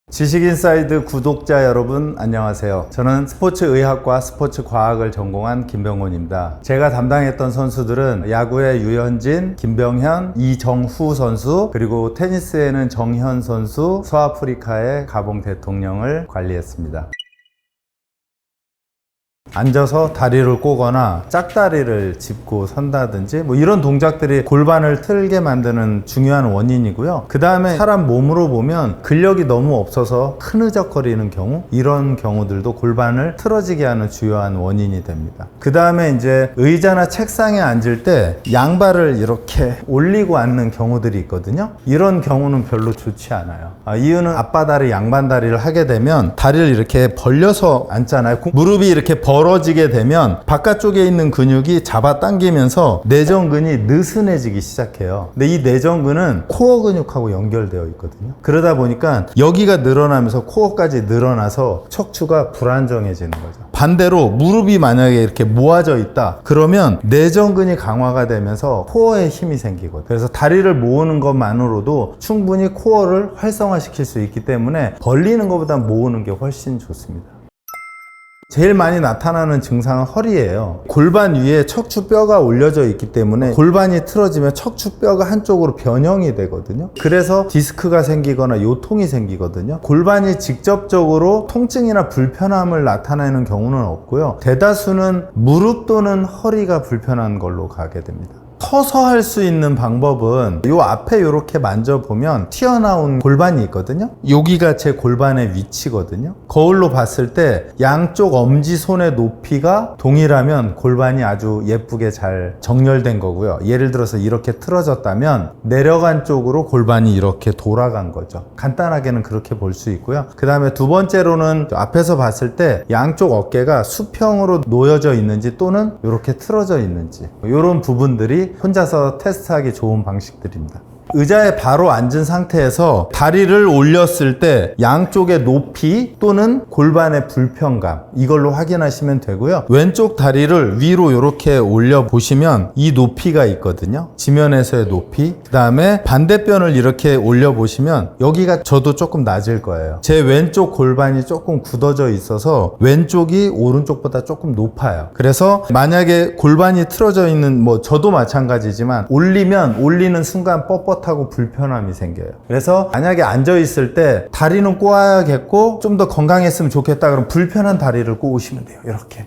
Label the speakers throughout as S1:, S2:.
S1: 지식인사이드 구독자 여러분 안녕하세요. 저는 스포츠의학과 스포츠과학을 전공한 김병훈입니다. 제가 담당했던 선수들은 야구의 유현진, 김병현, 이정후 선수, 그리고 테니스에는 정현 선수, 서아프리카의 가봉 대통령을 관리했습니다. 앉아서 다리를 꼬거나 짝다리를 짚고 선다든지 이런 동작들이 골반을 틀게 만드는 중요한 원인이고요. 그 다음에 사람 몸으로 보면 근력이 너무 없어서 흐느적거리는 경우, 이런 경우들도 골반을 틀어지게 하는 주요한 원인이 됩니다. 그 다음에 이제 의자나 책상에 앉을 때 양발을 이렇게 올리고 앉는 경우들이 있거든요. 이런 경우는 별로 좋지 않아요. 이유는 앞바다리, 양반다리를 하게 되면 다리를 이렇게 벌려서 앉잖아요. 무릎이 이렇게 벌어지게 되면 바깥쪽에 있는 근육이 잡아당기면서 내전근이 느슨해지기 시작해요. 근데 이 내전근은 코어 근육하고 연결되어 있거든요. 그러다 보니까 여기가 늘어나면서 코어까지 늘어나서 척추가 불안정해지는 거죠. 반대로 무릎이 만약에 이렇게 모아져 있다 그러면 내전근이 강화가 되면서 코어에 힘이 생기거든요. 그래서 다리를 모으는 것만으로도 충분히 코어를 활성화시킬 수 있기 때문에 벌리는 것보다 모으는 게 훨씬 좋습니다. 제일 많이 나타나는 증상은 허리예요. 골반 위에 척추뼈가 올려져 있기 때문에 골반이 틀어지면 척추뼈가 한쪽으로 변형이 되거든요. 그래서 디스크가 생기거나 요통이 생기거든요. 골반이 직접적으로 통증이나 불편함을 나타내는 경우는 없고요. 대다수는 무릎 또는 허리가 불편한 걸로 가게 됩니다. 서서 할 수 있는 방법은 요 앞에 이렇게 만져보면 튀어나온 골반이 있거든요. 여기가 제 골반의 위치거든요. 거울로 봤을 때 양쪽 엄지손의 높이가 동일하면 골반이 아주 예쁘게 잘 정렬된 거고요. 예를 들어서 이렇게 틀어졌다면 내려간 쪽으로 골반이 이렇게 돌아간 거죠. 간단하게는 그렇게 볼 수 있고요. 그 다음에 두 번째로는 앞에서 봤을 때 양쪽 어깨가 수평으로 놓여져 있는지 또는 이렇게 틀어져 있는지, 이런 부분들이 혼자서 테스트하기 좋은 방식들입니다. 의자에 바로 앉은 상태에서 다리를 올렸을 때 양쪽의 높이 또는 골반의 불편감, 이걸로 확인하시면 되고요. 왼쪽 다리를 위로 이렇게 올려 보시면 이 높이가 있거든요. 지면에서의 높이. 그 다음에 반대편을 이렇게 올려 보시면 여기가 저도 조금 낮을 거예요. 제 왼쪽 골반이 조금 굳어져 있어서 왼쪽이 오른쪽보다 조금 높아요. 그래서 만약에 골반이 틀어져 있는, 저도 마찬가지지만 올리는 순간 뻣뻣하고 불편함이 생겨요. 그래서 만약에 앉아 있을 때 다리는 꼬아야겠고 좀 더 건강했으면 좋겠다 그러면 불편한 다리를 꼬으시면 돼요. 이렇게.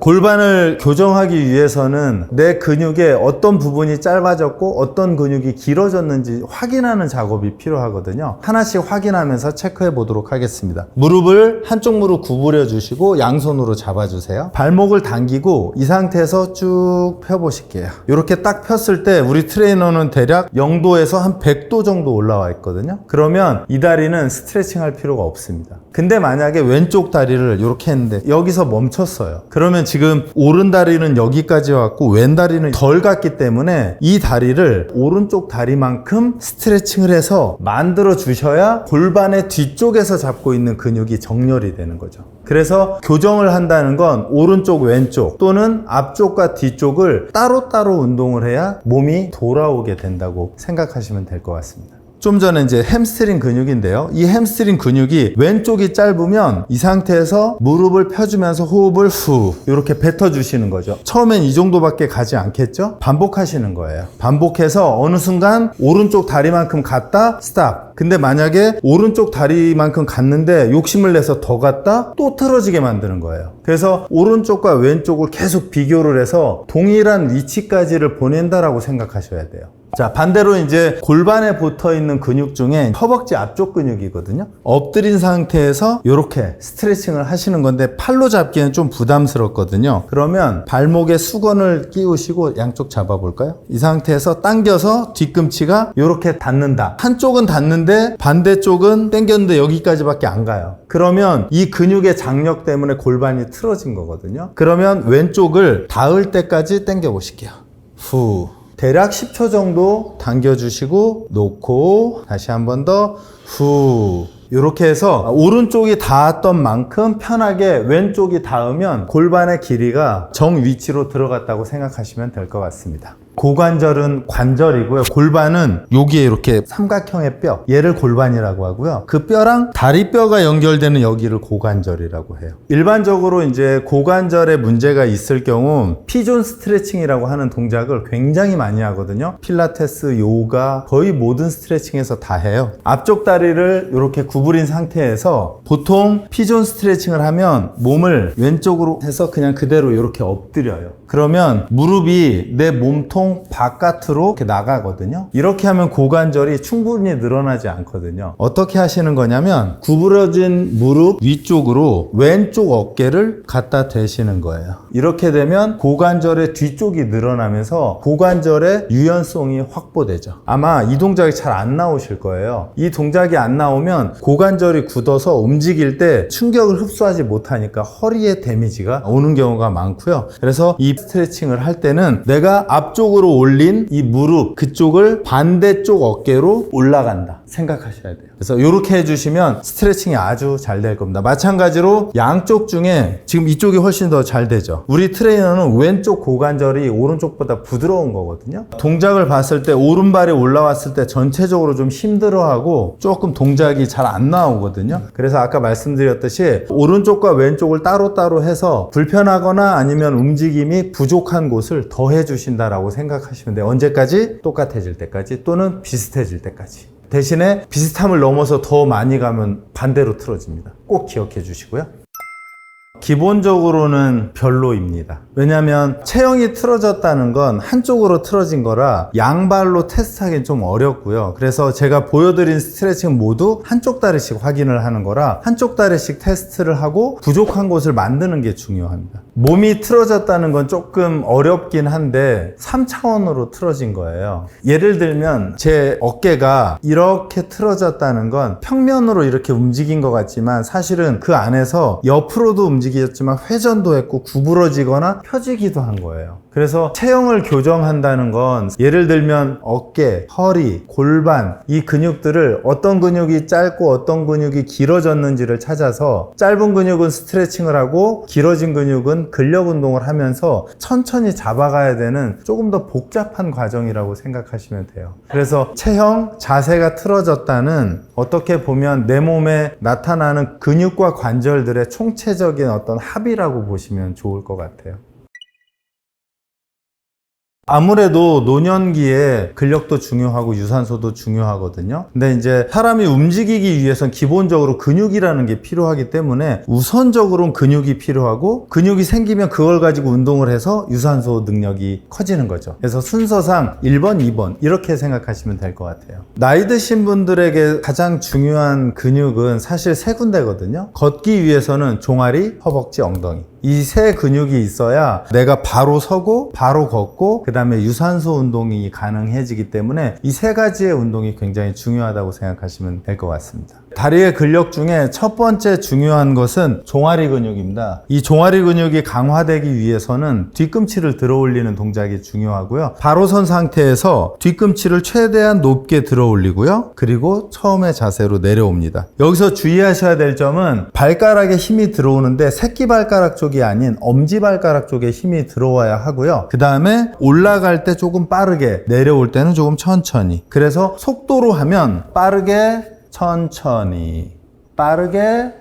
S1: 골반을 교정하기 위해서는 내 근육의 어떤 부분이 짧아졌고 어떤 근육이 길어졌는지 확인하는 작업이 필요하거든요. 하나씩 확인하면서 체크해 보도록 하겠습니다. 무릎을 한쪽 무릎 구부려 주시고 양손으로 잡아주세요. 발목을 당기고 이 상태에서 쭉 펴보실게요. 이렇게 딱 폈을 때 우리 트레이너는 대략 0도에서 한 100도 정도 올라와 있거든요. 그러면 이 다리는 스트레칭 할 필요가 없습니다. 근데 만약에 왼쪽 다리를 이렇게 했는데 여기서 멈췄어요. 그러면 지금 오른 다리는 여기까지 왔고 왼 다리는 덜 갔기 때문에 이 다리를 오른쪽 다리만큼 스트레칭을 해서 만들어 주셔야 골반의 뒤쪽에서 잡고 있는 근육이 정렬이 되는 거죠. 그래서 교정을 한다는 건 오른쪽 왼쪽 또는 앞쪽과 뒤쪽을 따로따로 운동을 해야 몸이 돌아오게 된다고 생각하시면 될 것 같습니다. 좀 전에 이제 햄스트링 근육인데요. 이 햄스트링 근육이 왼쪽이 짧으면 이 상태에서 무릎을 펴주면서 호흡을 후 이렇게 뱉어주시는 거죠. 처음엔 이 정도밖에 가지 않겠죠? 반복하시는 거예요. 반복해서 어느 순간 오른쪽 다리만큼 갔다 스탑. 근데 만약에 오른쪽 다리만큼 갔는데 욕심을 내서 더 갔다 또 틀어지게 만드는 거예요. 그래서 오른쪽과 왼쪽을 계속 비교를 해서 동일한 위치까지를 보낸다라고 생각하셔야 돼요. 자, 반대로 이제 골반에 붙어 있는 근육 중에 허벅지 앞쪽 근육이거든요. 엎드린 상태에서 이렇게 스트레칭을 하시는 건데 팔로 잡기에는 좀 부담스럽거든요. 그러면 발목에 수건을 끼우시고 양쪽 잡아볼까요? 이 상태에서 당겨서 뒤꿈치가 이렇게 닿는다. 한쪽은 닿는데 반대쪽은 당겼는데 여기까지밖에 안 가요. 그러면 이 근육의 장력 때문에 골반이 틀어진 거거든요. 그러면 왼쪽을 닿을 때까지 당겨 보실게요. 후. 대략 10초 정도 당겨주시고 놓고 다시 한 번 더 후. 이렇게 해서 오른쪽이 닿았던 만큼 편하게 왼쪽이 닿으면 골반의 길이가 정 위치로 들어갔다고 생각하시면 될 것 같습니다. 고관절은 관절이고요. 골반은 여기에 이렇게 삼각형의 뼈, 얘를 골반이라고 하고요. 그 뼈랑 다리뼈가 연결되는 여기를 고관절이라고 해요. 일반적으로 이제 고관절에 문제가 있을 경우 피존 스트레칭이라고 하는 동작을 굉장히 많이 하거든요. 필라테스, 요가, 거의 모든 스트레칭에서 다 해요. 앞쪽 다리를 이렇게 구부린 상태에서 보통 피존 스트레칭을 하면 몸을 왼쪽으로 해서 그냥 그대로 이렇게 엎드려요. 그러면 무릎이 내 몸통 바깥으로 이렇게 나가거든요. 이렇게 하면 고관절이 충분히 늘어나지 않거든요. 어떻게 하시는 거냐면 구부러진 무릎 위쪽으로 왼쪽 어깨를 갖다 대시는 거예요. 이렇게 되면 고관절의 뒤쪽이 늘어나면서 고관절의 유연성이 확보되죠. 아마 이 동작이 잘 안 나오실 거예요. 이 동작이 안 나오면 고관절이 굳어서 움직일 때 충격을 흡수하지 못하니까 허리에 데미지가 오는 경우가 많고요. 그래서 이 스트레칭을 할 때는 내가 앞쪽으로 올린 이 무릎 그쪽을 반대쪽 어깨로 올라간다 생각하셔야 돼요. 그래서 이렇게 해주시면 스트레칭이 아주 잘 될 겁니다. 마찬가지로 양쪽 중에 지금 이쪽이 훨씬 더 잘 되죠. 우리 트레이너는 왼쪽 고관절이 오른쪽보다 부드러운 거거든요. 동작을 봤을 때 오른발이 올라왔을 때 전체적으로 좀 힘들어하고 조금 동작이 잘 안 나오거든요. 그래서 아까 말씀드렸듯이 오른쪽과 왼쪽을 따로따로 해서 불편하거나 아니면 움직임이 부족한 곳을 더 해주신다라고 생각하시면 돼요. 언제까지? 똑같아질 때까지 또는 비슷해질 때까지. 대신에 비슷함을 넘어서 더 많이 가면 반대로 틀어집니다. 꼭 기억해 주시고요. 기본적으로는 별로입니다. 왜냐하면 체형이 틀어졌다는 건 한쪽으로 틀어진 거라 양발로 테스트하기는 좀 어렵고요. 그래서 제가 보여드린 스트레칭 모두 한쪽 다리씩 확인을 하는 거라 한쪽 다리씩 테스트를 하고 부족한 곳을 만드는 게 중요합니다. 몸이 틀어졌다는 건 조금 어렵긴 한데 3차원으로 틀어진 거예요. 예를 들면 제 어깨가 이렇게 틀어졌다는 건 평면으로 이렇게 움직인 것 같지만 사실은 그 안에서 옆으로도 움직였지만 회전도 했고 구부러지거나 펴지기도 한 거예요. 그래서 체형을 교정한다는 건 예를 들면 어깨, 허리, 골반 이 근육들을 어떤 근육이 짧고 어떤 근육이 길어졌는지를 찾아서 짧은 근육은 스트레칭을 하고 길어진 근육은 근력 운동을 하면서 천천히 잡아가야 되는 조금 더 복잡한 과정이라고 생각하시면 돼요. 그래서 체형, 자세가 틀어졌다는 어떻게 보면 내 몸에 나타나는 근육과 관절들의 총체적인 어떤 합이라고 보시면 좋을 것 같아요. 아무래도 노년기에 근력도 중요하고 유산소도 중요하거든요. 근데 이제 사람이 움직이기 위해선 기본적으로 근육이라는 게 필요하기 때문에 우선적으로는 근육이 필요하고 근육이 생기면 그걸 가지고 운동을 해서 유산소 능력이 커지는 거죠. 그래서 순서상 1번, 2번 이렇게 생각하시면 될 것 같아요. 나이 드신 분들에게 가장 중요한 근육은 사실 세 군데거든요. 걷기 위해서는 종아리, 허벅지, 엉덩이. 이 세 근육이 있어야 내가 바로 서고 바로 걷고 그 다음에 유산소 운동이 가능해지기 때문에 이 세 가지의 운동이 굉장히 중요하다고 생각하시면 될 것 같습니다. 다리의 근력 중에 첫 번째 중요한 것은 종아리 근육입니다. 이 종아리 근육이 강화되기 위해서는 뒤꿈치를 들어 올리는 동작이 중요하고요. 바로 선 상태에서 뒤꿈치를 최대한 높게 들어 올리고요. 그리고 처음의 자세로 내려옵니다. 여기서 주의하셔야 될 점은 발가락에 힘이 들어오는데 새끼발가락 쪽이 아닌 엄지발가락 쪽에 힘이 들어와야 하고요. 그 다음에 올라갈 때 조금 빠르게, 내려올 때는 조금 천천히. 그래서 속도로 하면 빠르게, 천천히, 빠르게,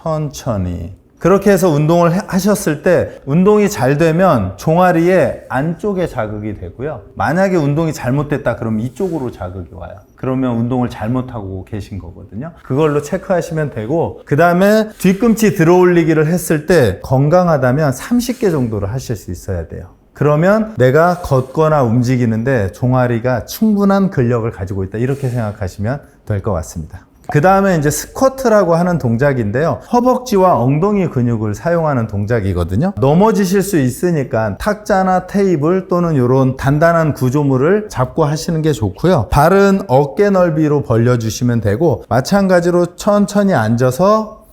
S1: 천천히. 그렇게 해서 운동을 하셨을 때 운동이 잘 되면 종아리의 안쪽에 자극이 되고요. 만약에 운동이 잘못됐다 그러면 이쪽으로 자극이 와요. 그러면 운동을 잘못하고 계신 거거든요. 그걸로 체크하시면 되고 그 다음에 뒤꿈치 들어 올리기를 했을 때 건강하다면 30개 정도를 하실 수 있어야 돼요. 그러면 내가 걷거나 움직이는데 종아리가 충분한 근력을 가지고 있다 이렇게 생각하시면 될 것 같습니다. 그 다음에 이제 스쿼트라고 하는 동작인데요. 허벅지와 엉덩이 근육을 사용하는 동작이거든요. 넘어지실 수 있으니까 탁자나 테이블 또는 이런 단단한 구조물을 잡고 하시는 게 좋고요. 발은 어깨 넓이로 벌려주시면 되고 마찬가지로 천천히 앉아서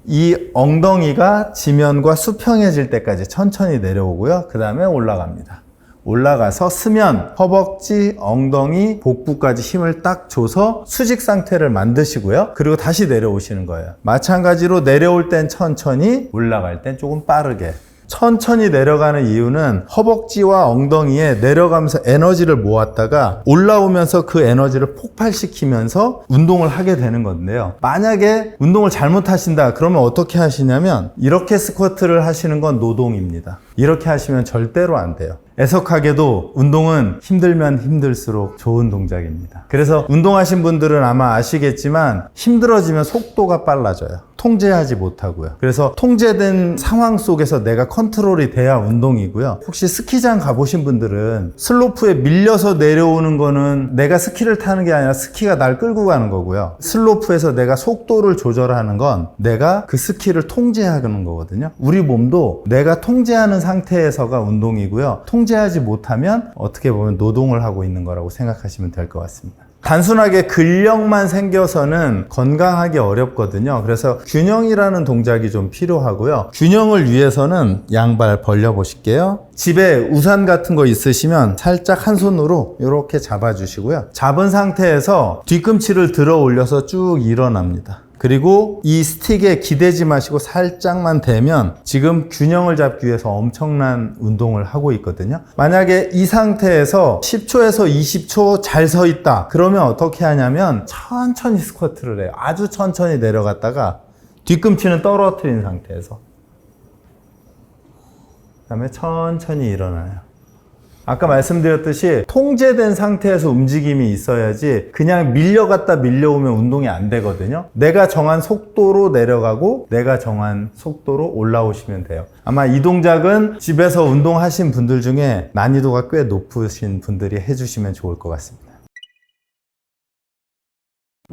S1: 이 엉덩이가 지면과 수평해질 때까지 천천히 내려오고요. 그 다음에 올라갑니다. 올라가서 쓰면 허벅지, 엉덩이, 복부까지 힘을 딱 줘서 수직 상태를 만드시고요. 그리고 다시 내려오시는 거예요. 마찬가지로 내려올 땐 천천히, 올라갈 땐 조금 빠르게. 천천히 내려가는 이유는 허벅지와 엉덩이에 내려가면서 에너지를 모았다가 올라오면서 그 에너지를 폭발시키면서 운동을 하게 되는 건데요. 만약에 운동을 잘못하신다 그러면 어떻게 하시냐면 이렇게 스쿼트를 하시는 건 노동입니다. 이렇게 하시면 절대로 안 돼요. 애석하게도 운동은 힘들면 힘들수록 좋은 동작입니다. 그래서 운동하신 분들은 아마 아시겠지만 힘들어지면 속도가 빨라져요. 통제하지 못하고요. 그래서 통제된 상황 속에서 내가 컨트롤이 돼야 운동이고요. 혹시 스키장 가보신 분들은 슬로프에 밀려서 내려오는 거는 내가 스키를 타는 게 아니라 스키가 날 끌고 가는 거고요. 슬로프에서 내가 속도를 조절하는 건 내가 그 스키를 통제하는 거거든요. 우리 몸도 내가 통제하는 상태에서가 운동이고요. 통제하지 못하면 어떻게 보면 노동을 하고 있는 거라고 생각하시면 될 것 같습니다. 단순하게 근력만 생겨서는 건강하기 어렵거든요. 그래서 균형이라는 동작이 좀 필요하고요. 균형을 위해서는 양발 벌려 보실게요. 집에 우산 같은 거 있으시면 살짝 한 손으로 이렇게 잡아주시고요. 잡은 상태에서 뒤꿈치를 들어 올려서 쭉 일어납니다. 그리고 이 스틱에 기대지 마시고 살짝만 대면 지금 균형을 잡기 위해서 엄청난 운동을 하고 있거든요. 만약에 이 상태에서 10초에서 20초 잘 서 있다. 그러면 어떻게 하냐면 천천히 스쿼트를 해요. 아주 천천히 내려갔다가 뒤꿈치는 떨어뜨린 상태에서 그다음에 천천히 일어나요. 아까 말씀드렸듯이 통제된 상태에서 움직임이 있어야지 그냥 밀려갔다 밀려오면 운동이 안 되거든요. 내가 정한 속도로 내려가고 내가 정한 속도로 올라오시면 돼요. 아마 이 동작은 집에서 운동하신 분들 중에 난이도가 꽤 높으신 분들이 해주시면 좋을 것 같습니다.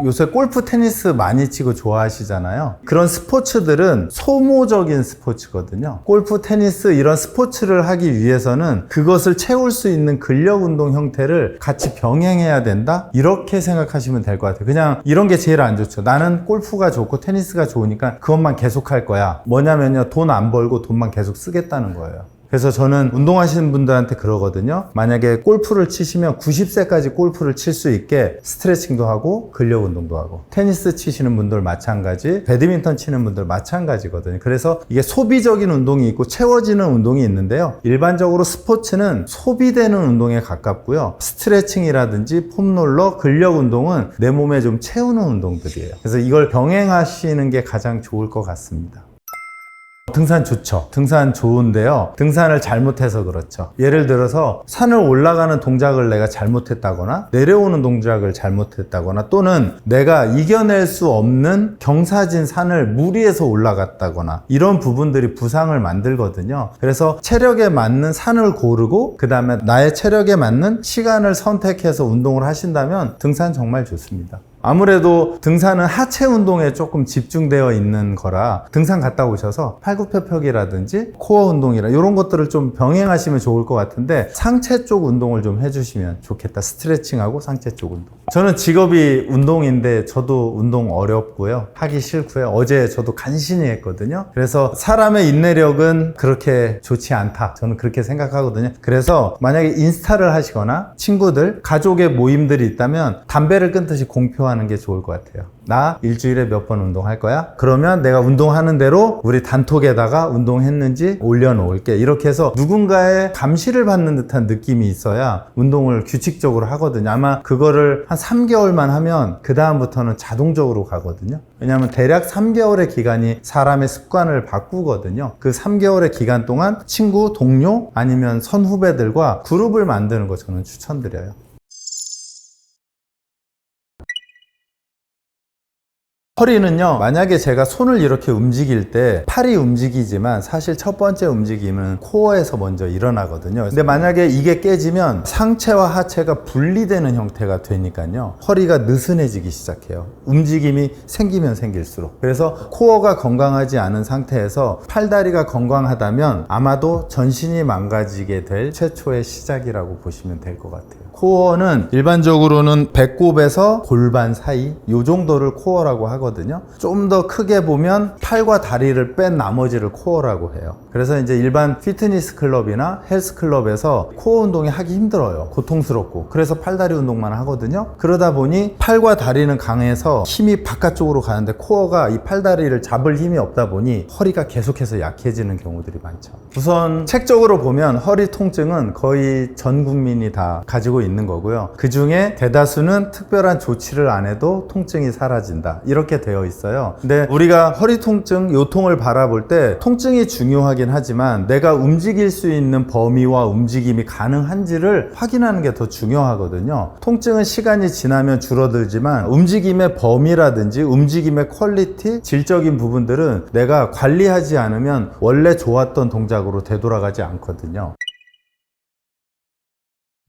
S1: 요새 골프, 테니스 많이 치고 좋아하시잖아요. 그런 스포츠들은 소모적인 스포츠거든요. 골프, 테니스 이런 스포츠를 하기 위해서는 그것을 채울 수 있는 근력 운동 형태를 같이 병행해야 된다? 이렇게 생각하시면 될 것 같아요. 그냥 이런 게 제일 안 좋죠. 나는 골프가 좋고 테니스가 좋으니까 그것만 계속 할 거야. 뭐냐면요, 돈 안 벌고 돈만 계속 쓰겠다는 거예요. 그래서 저는 운동하시는 분들한테 그러거든요. 만약에 골프를 치시면 90세까지 골프를 칠 수 있게 스트레칭도 하고 근력 운동도 하고, 테니스 치시는 분들 마찬가지, 배드민턴 치는 분들 마찬가지거든요. 그래서 이게 소비적인 운동이 있고 채워지는 운동이 있는데요. 일반적으로 스포츠는 소비되는 운동에 가깝고요. 스트레칭이라든지 폼롤러, 근력 운동은 내 몸에 좀 채우는 운동들이에요. 그래서 이걸 병행하시는 게 가장 좋을 것 같습니다. 등산 좋죠. 등산 좋은데요. 등산을 잘못해서 그렇죠. 예를 들어서 산을 올라가는 동작을 내가 잘못했다거나 내려오는 동작을 잘못했다거나 또는 내가 이겨낼 수 없는 경사진 산을 무리해서 올라갔다거나 이런 부분들이 부상을 만들거든요. 그래서 체력에 맞는 산을 고르고 그 다음에 나의 체력에 맞는 시간을 선택해서 운동을 하신다면 등산 정말 좋습니다. 아무래도 등산은 하체 운동에 조금 집중되어 있는 거라 등산 갔다 오셔서 팔굽혀펴기라든지 코어 운동이라 이런 것들을 좀 병행하시면 좋을 것 같은데 상체 쪽 운동을 좀 해주시면 좋겠다. 스트레칭하고 상체 쪽 운동. 저는 직업이 운동인데 저도 운동 어렵고요. 하기 싫고요. 어제 저도 간신히 했거든요. 그래서 사람의 인내력은 그렇게 좋지 않다. 저는 그렇게 생각하거든요. 그래서 만약에 인스타를 하시거나 친구들, 가족의 모임들이 있다면 담배를 끊듯이 공표하는 게 좋을 것 같아요. 나 일주일에 몇 번 운동할 거야? 그러면 내가 운동하는 대로 우리 단톡에다가 운동했는지 올려놓을게. 이렇게 해서 누군가의 감시를 받는 듯한 느낌이 있어야 운동을 규칙적으로 하거든요. 아마 그거를 한 3개월만 하면 그 다음부터는 자동적으로 가거든요. 왜냐하면 대략 3개월의 기간이 사람의 습관을 바꾸거든요. 그 3개월의 기간 동안 친구, 동료 아니면 선후배들과 그룹을 만드는 거 저는 추천드려요. 허리는요, 만약에 제가 손을 이렇게 움직일 때 팔이 움직이지만 사실 첫 번째 움직임은 코어에서 먼저 일어나거든요. 근데 만약에 이게 깨지면 상체와 하체가 분리되는 형태가 되니까요, 허리가 느슨해지기 시작해요. 움직임이 생기면 생길수록. 그래서 코어가 건강하지 않은 상태에서 팔다리가 건강하다면 아마도 전신이 망가지게 될 최초의 시작이라고 보시면 될 것 같아요. 코어는 일반적으로는 배꼽에서 골반 사이 이 정도를 코어라고 하거든요. 좀 더 크게 보면 팔과 다리를 뺀 나머지를 코어라고 해요. 그래서 이제 일반 피트니스 클럽이나 헬스 클럽에서 코어 운동이 하기 힘들어요. 고통스럽고. 그래서 팔다리 운동만 하거든요. 그러다 보니 팔과 다리는 강해서 힘이 바깥쪽으로 가는데 코어가 이 팔다리를 잡을 힘이 없다 보니 허리가 계속해서 약해지는 경우들이 많죠. 우선 책적으로 보면 허리 통증은 거의 전 국민이 다 가지고 있는 거고요. 그 중에 대다수는 특별한 조치를 안 해도 통증이 사라진다. 이렇게 되어 있어요. 근데 우리가 허리 통증, 요통을 바라볼 때 통증이 중요하긴 하지만 내가 움직일 수 있는 범위와 움직임이 가능한지를 확인하는 게 더 중요하거든요. 통증은 시간이 지나면 줄어들지만 움직임의 범위라든지 움직임의 퀄리티, 질적인 부분들은 내가 관리하지 않으면 원래 좋았던 동작으로 되돌아가지 않거든요.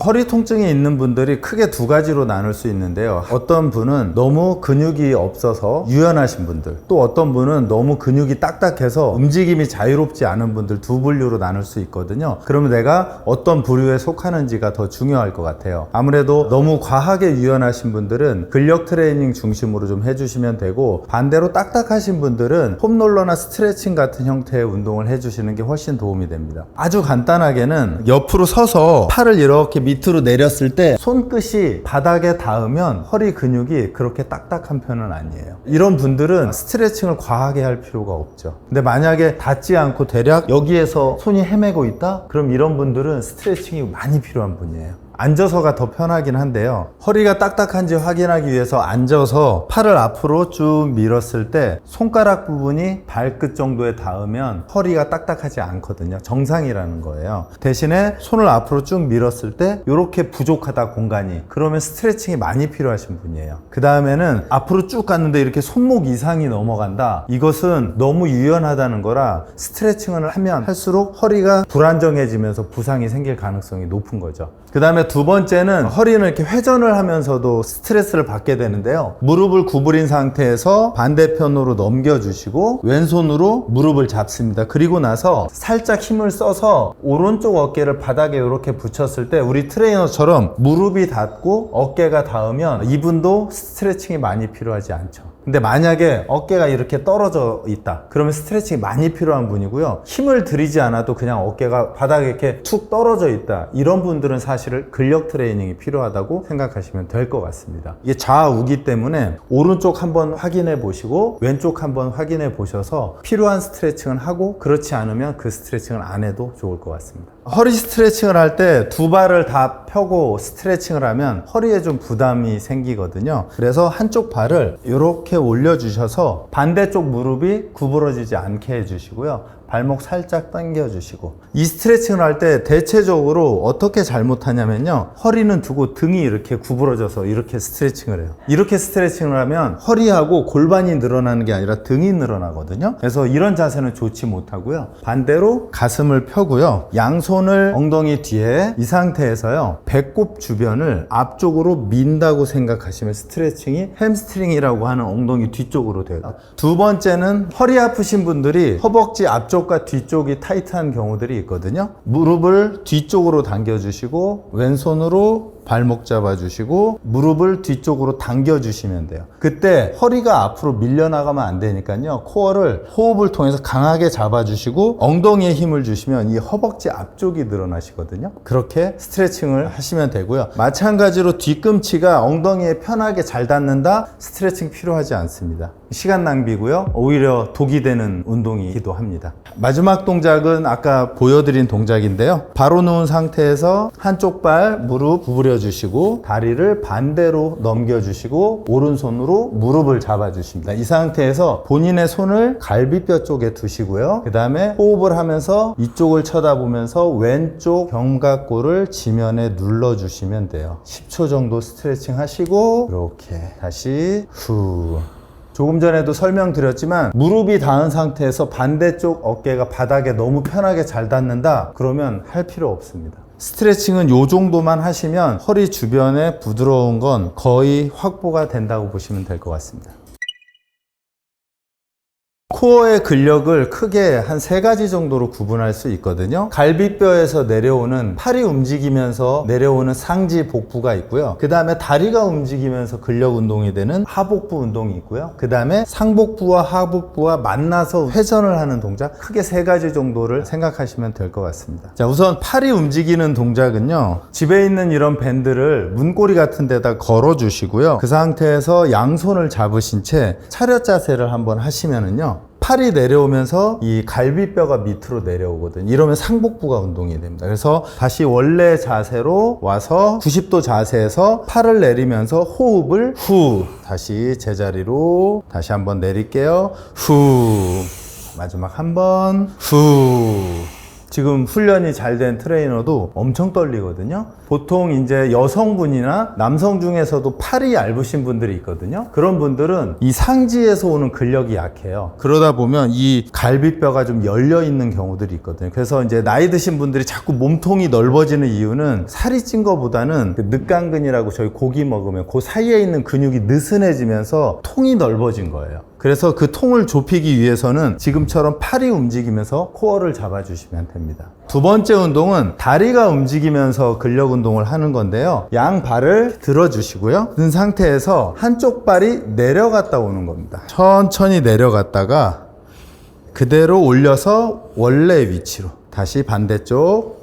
S1: 허리 통증이 있는 분들이 크게 두 가지로 나눌 수 있는데요. 어떤 분은 너무 근육이 없어서 유연하신 분들, 또 어떤 분은 너무 근육이 딱딱해서 움직임이 자유롭지 않은 분들 두 분류로 나눌 수 있거든요. 그러면 내가 어떤 부류에 속하는지가 더 중요할 것 같아요. 아무래도 너무 과하게 유연하신 분들은 근력 트레이닝 중심으로 좀 해주시면 되고, 반대로 딱딱하신 분들은 폼롤러나 스트레칭 같은 형태의 운동을 해주시는 게 훨씬 도움이 됩니다. 아주 간단하게는 옆으로 서서 팔을 이렇게 밑으로 내렸을 때 손끝이 바닥에 닿으면 허리 근육이 그렇게 딱딱한 편은 아니에요. 이런 분들은 스트레칭을 과하게 할 필요가 없죠. 근데 만약에 닿지 않고 대략 여기에서 손이 헤매고 있다? 그럼 이런 분들은 스트레칭이 많이 필요한 분이에요. 앉아서가 더 편하긴 한데요. 허리가 딱딱한지 확인하기 위해서 앉아서 팔을 앞으로 쭉 밀었을 때 손가락 부분이 발끝 정도에 닿으면 허리가 딱딱하지 않거든요. 정상이라는 거예요. 대신에 손을 앞으로 쭉 밀었을 때 이렇게 부족하다, 공간이. 그러면 스트레칭이 많이 필요하신 분이에요. 그 다음에는 앞으로 쭉 갔는데 이렇게 손목 이상이 넘어간다. 이것은 너무 유연하다는 거라 스트레칭을 하면 할수록 허리가 불안정해지면서 부상이 생길 가능성이 높은 거죠. 그 다음에 두 번째는 허리는 이렇게 회전을 하면서도 스트레스를 받게 되는데요. 무릎을 구부린 상태에서 반대편으로 넘겨주시고 왼손으로 무릎을 잡습니다. 그리고 나서 살짝 힘을 써서 오른쪽 어깨를 바닥에 이렇게 붙였을 때 우리 트레이너처럼 무릎이 닿고 어깨가 닿으면 이분도 스트레칭이 많이 필요하지 않죠. 근데 만약에 어깨가 이렇게 떨어져 있다, 그러면 스트레칭이 많이 필요한 분이고요. 힘을 들이지 않아도 그냥 어깨가 바닥에 이렇게 툭 떨어져 있다, 이런 분들은 사실 근력 트레이닝이 필요하다고 생각하시면 될 것 같습니다. 이게 좌우기 때문에 오른쪽 한번 확인해 보시고 왼쪽 한번 확인해 보셔서 필요한 스트레칭은 하고, 그렇지 않으면 그 스트레칭을 안 해도 좋을 것 같습니다. 허리 스트레칭을 할 때 두 발을 다 펴고 스트레칭을 하면 허리에 좀 부담이 생기거든요. 그래서 한쪽 발을 이렇게 올려주셔서 반대쪽 무릎이 구부러지지 않게 해주시고요. 발목 살짝 당겨주시고, 이 스트레칭을 할 때 대체적으로 어떻게 잘못하냐면요, 허리는 두고 등이 이렇게 구부러져서 이렇게 스트레칭을 해요. 이렇게 스트레칭을 하면 허리하고 골반이 늘어나는 게 아니라 등이 늘어나거든요. 그래서 이런 자세는 좋지 못하고요. 반대로 가슴을 펴고요, 양손을 엉덩이 뒤에, 이 상태에서요 배꼽 주변을 앞쪽으로 민다고 생각하시면 스트레칭이 햄스트링이라고 하는 엉덩이 뒤쪽으로 돼요. 두 번째는 허리 아프신 분들이 허벅지 앞쪽과 뒤쪽이 타이트한 경우들이 있거든요. 무릎을 뒤쪽으로 당겨주시고 왼손으로 발목 잡아주시고 무릎을 뒤쪽으로 당겨주시면 돼요. 그때 허리가 앞으로 밀려나가면 안 되니까요, 코어를 호흡을 통해서 강하게 잡아주시고 엉덩이에 힘을 주시면 이 허벅지 앞쪽이 늘어나시거든요. 그렇게 스트레칭을 하시면 되고요. 마찬가지로 뒤꿈치가 엉덩이에 편하게 잘 닿는다, 스트레칭 필요하지 않습니다. 시간 낭비고요. 오히려 독이 되는 운동이기도 합니다. 마지막 동작은 아까 보여드린 동작인데요. 바로 누운 상태에서 한쪽 발 무릎 구부려 주시고 다리를 반대로 넘겨주시고 오른손으로 무릎을 잡아주십니다. 이 상태에서 본인의 손을 갈비뼈 쪽에 두시고요. 그 다음에 호흡을 하면서 이쪽을 쳐다보면서 왼쪽 견갑골을 지면에 눌러주시면 돼요. 10초 정도 스트레칭 하시고 이렇게 다시 후. 조금 전에도 설명드렸지만 무릎이 닿은 상태에서 반대쪽 어깨가 바닥에 너무 편하게 잘 닿는다, 그러면 할 필요 없습니다. 스트레칭은 요 정도만 하시면 허리 주변에 부드러운 건 거의 확보가 된다고 보시면 될 것 같습니다. 코어의 근력을 크게 한 3가지 정도로 구분할 수 있거든요. 갈비뼈에서 내려오는 팔이 움직이면서 내려오는 상지 복부가 있고요. 그 다음에 다리가 움직이면서 근력 운동이 되는 하복부 운동이 있고요. 그 다음에 상복부와 하복부와 만나서 회전을 하는 동작, 크게 3가지 정도를 생각하시면 될 것 같습니다. 자, 우선 팔이 움직이는 동작은요, 집에 있는 이런 밴드를 문고리 같은 데다 걸어 주시고요. 그 상태에서 양손을 잡으신 채 차렷 자세를 한번 하시면은요, 팔이 내려오면서 이 갈비뼈가 밑으로 내려오거든요. 이러면 상복부가 운동이 됩니다. 그래서 다시 원래 자세로 와서 90도 자세에서 팔을 내리면서 호흡을 후, 다시 제자리로 다시 한번 내릴게요. 후, 마지막 한번 후. 지금 훈련이 잘 된 트레이너도 엄청 떨리거든요. 보통 이제 여성분이나 남성 중에서도 팔이 얇으신 분들이 있거든요. 그런 분들은 이 상지에서 오는 근력이 약해요. 그러다 보면 이 갈비뼈가 좀 열려 있는 경우들이 있거든요. 그래서 이제 나이 드신 분들이 자꾸 몸통이 넓어지는 이유는 살이 찐 거보다는 그 늑간근이라고 저희 고기 먹으면 그 사이에 있는 근육이 느슨해지면서 통이 넓어진 거예요. 그래서 그 통을 좁히기 위해서는 지금처럼 팔이 움직이면서 코어를 잡아주시면 됩니다. 두 번째 운동은 다리가 움직이면서 근력 운동을 하는 건데요. 양 발을 들어주시고요. 든 상태에서 한쪽 발이 내려갔다 오는 겁니다. 천천히 내려갔다가 그대로 올려서 원래 위치로 다시 반대쪽.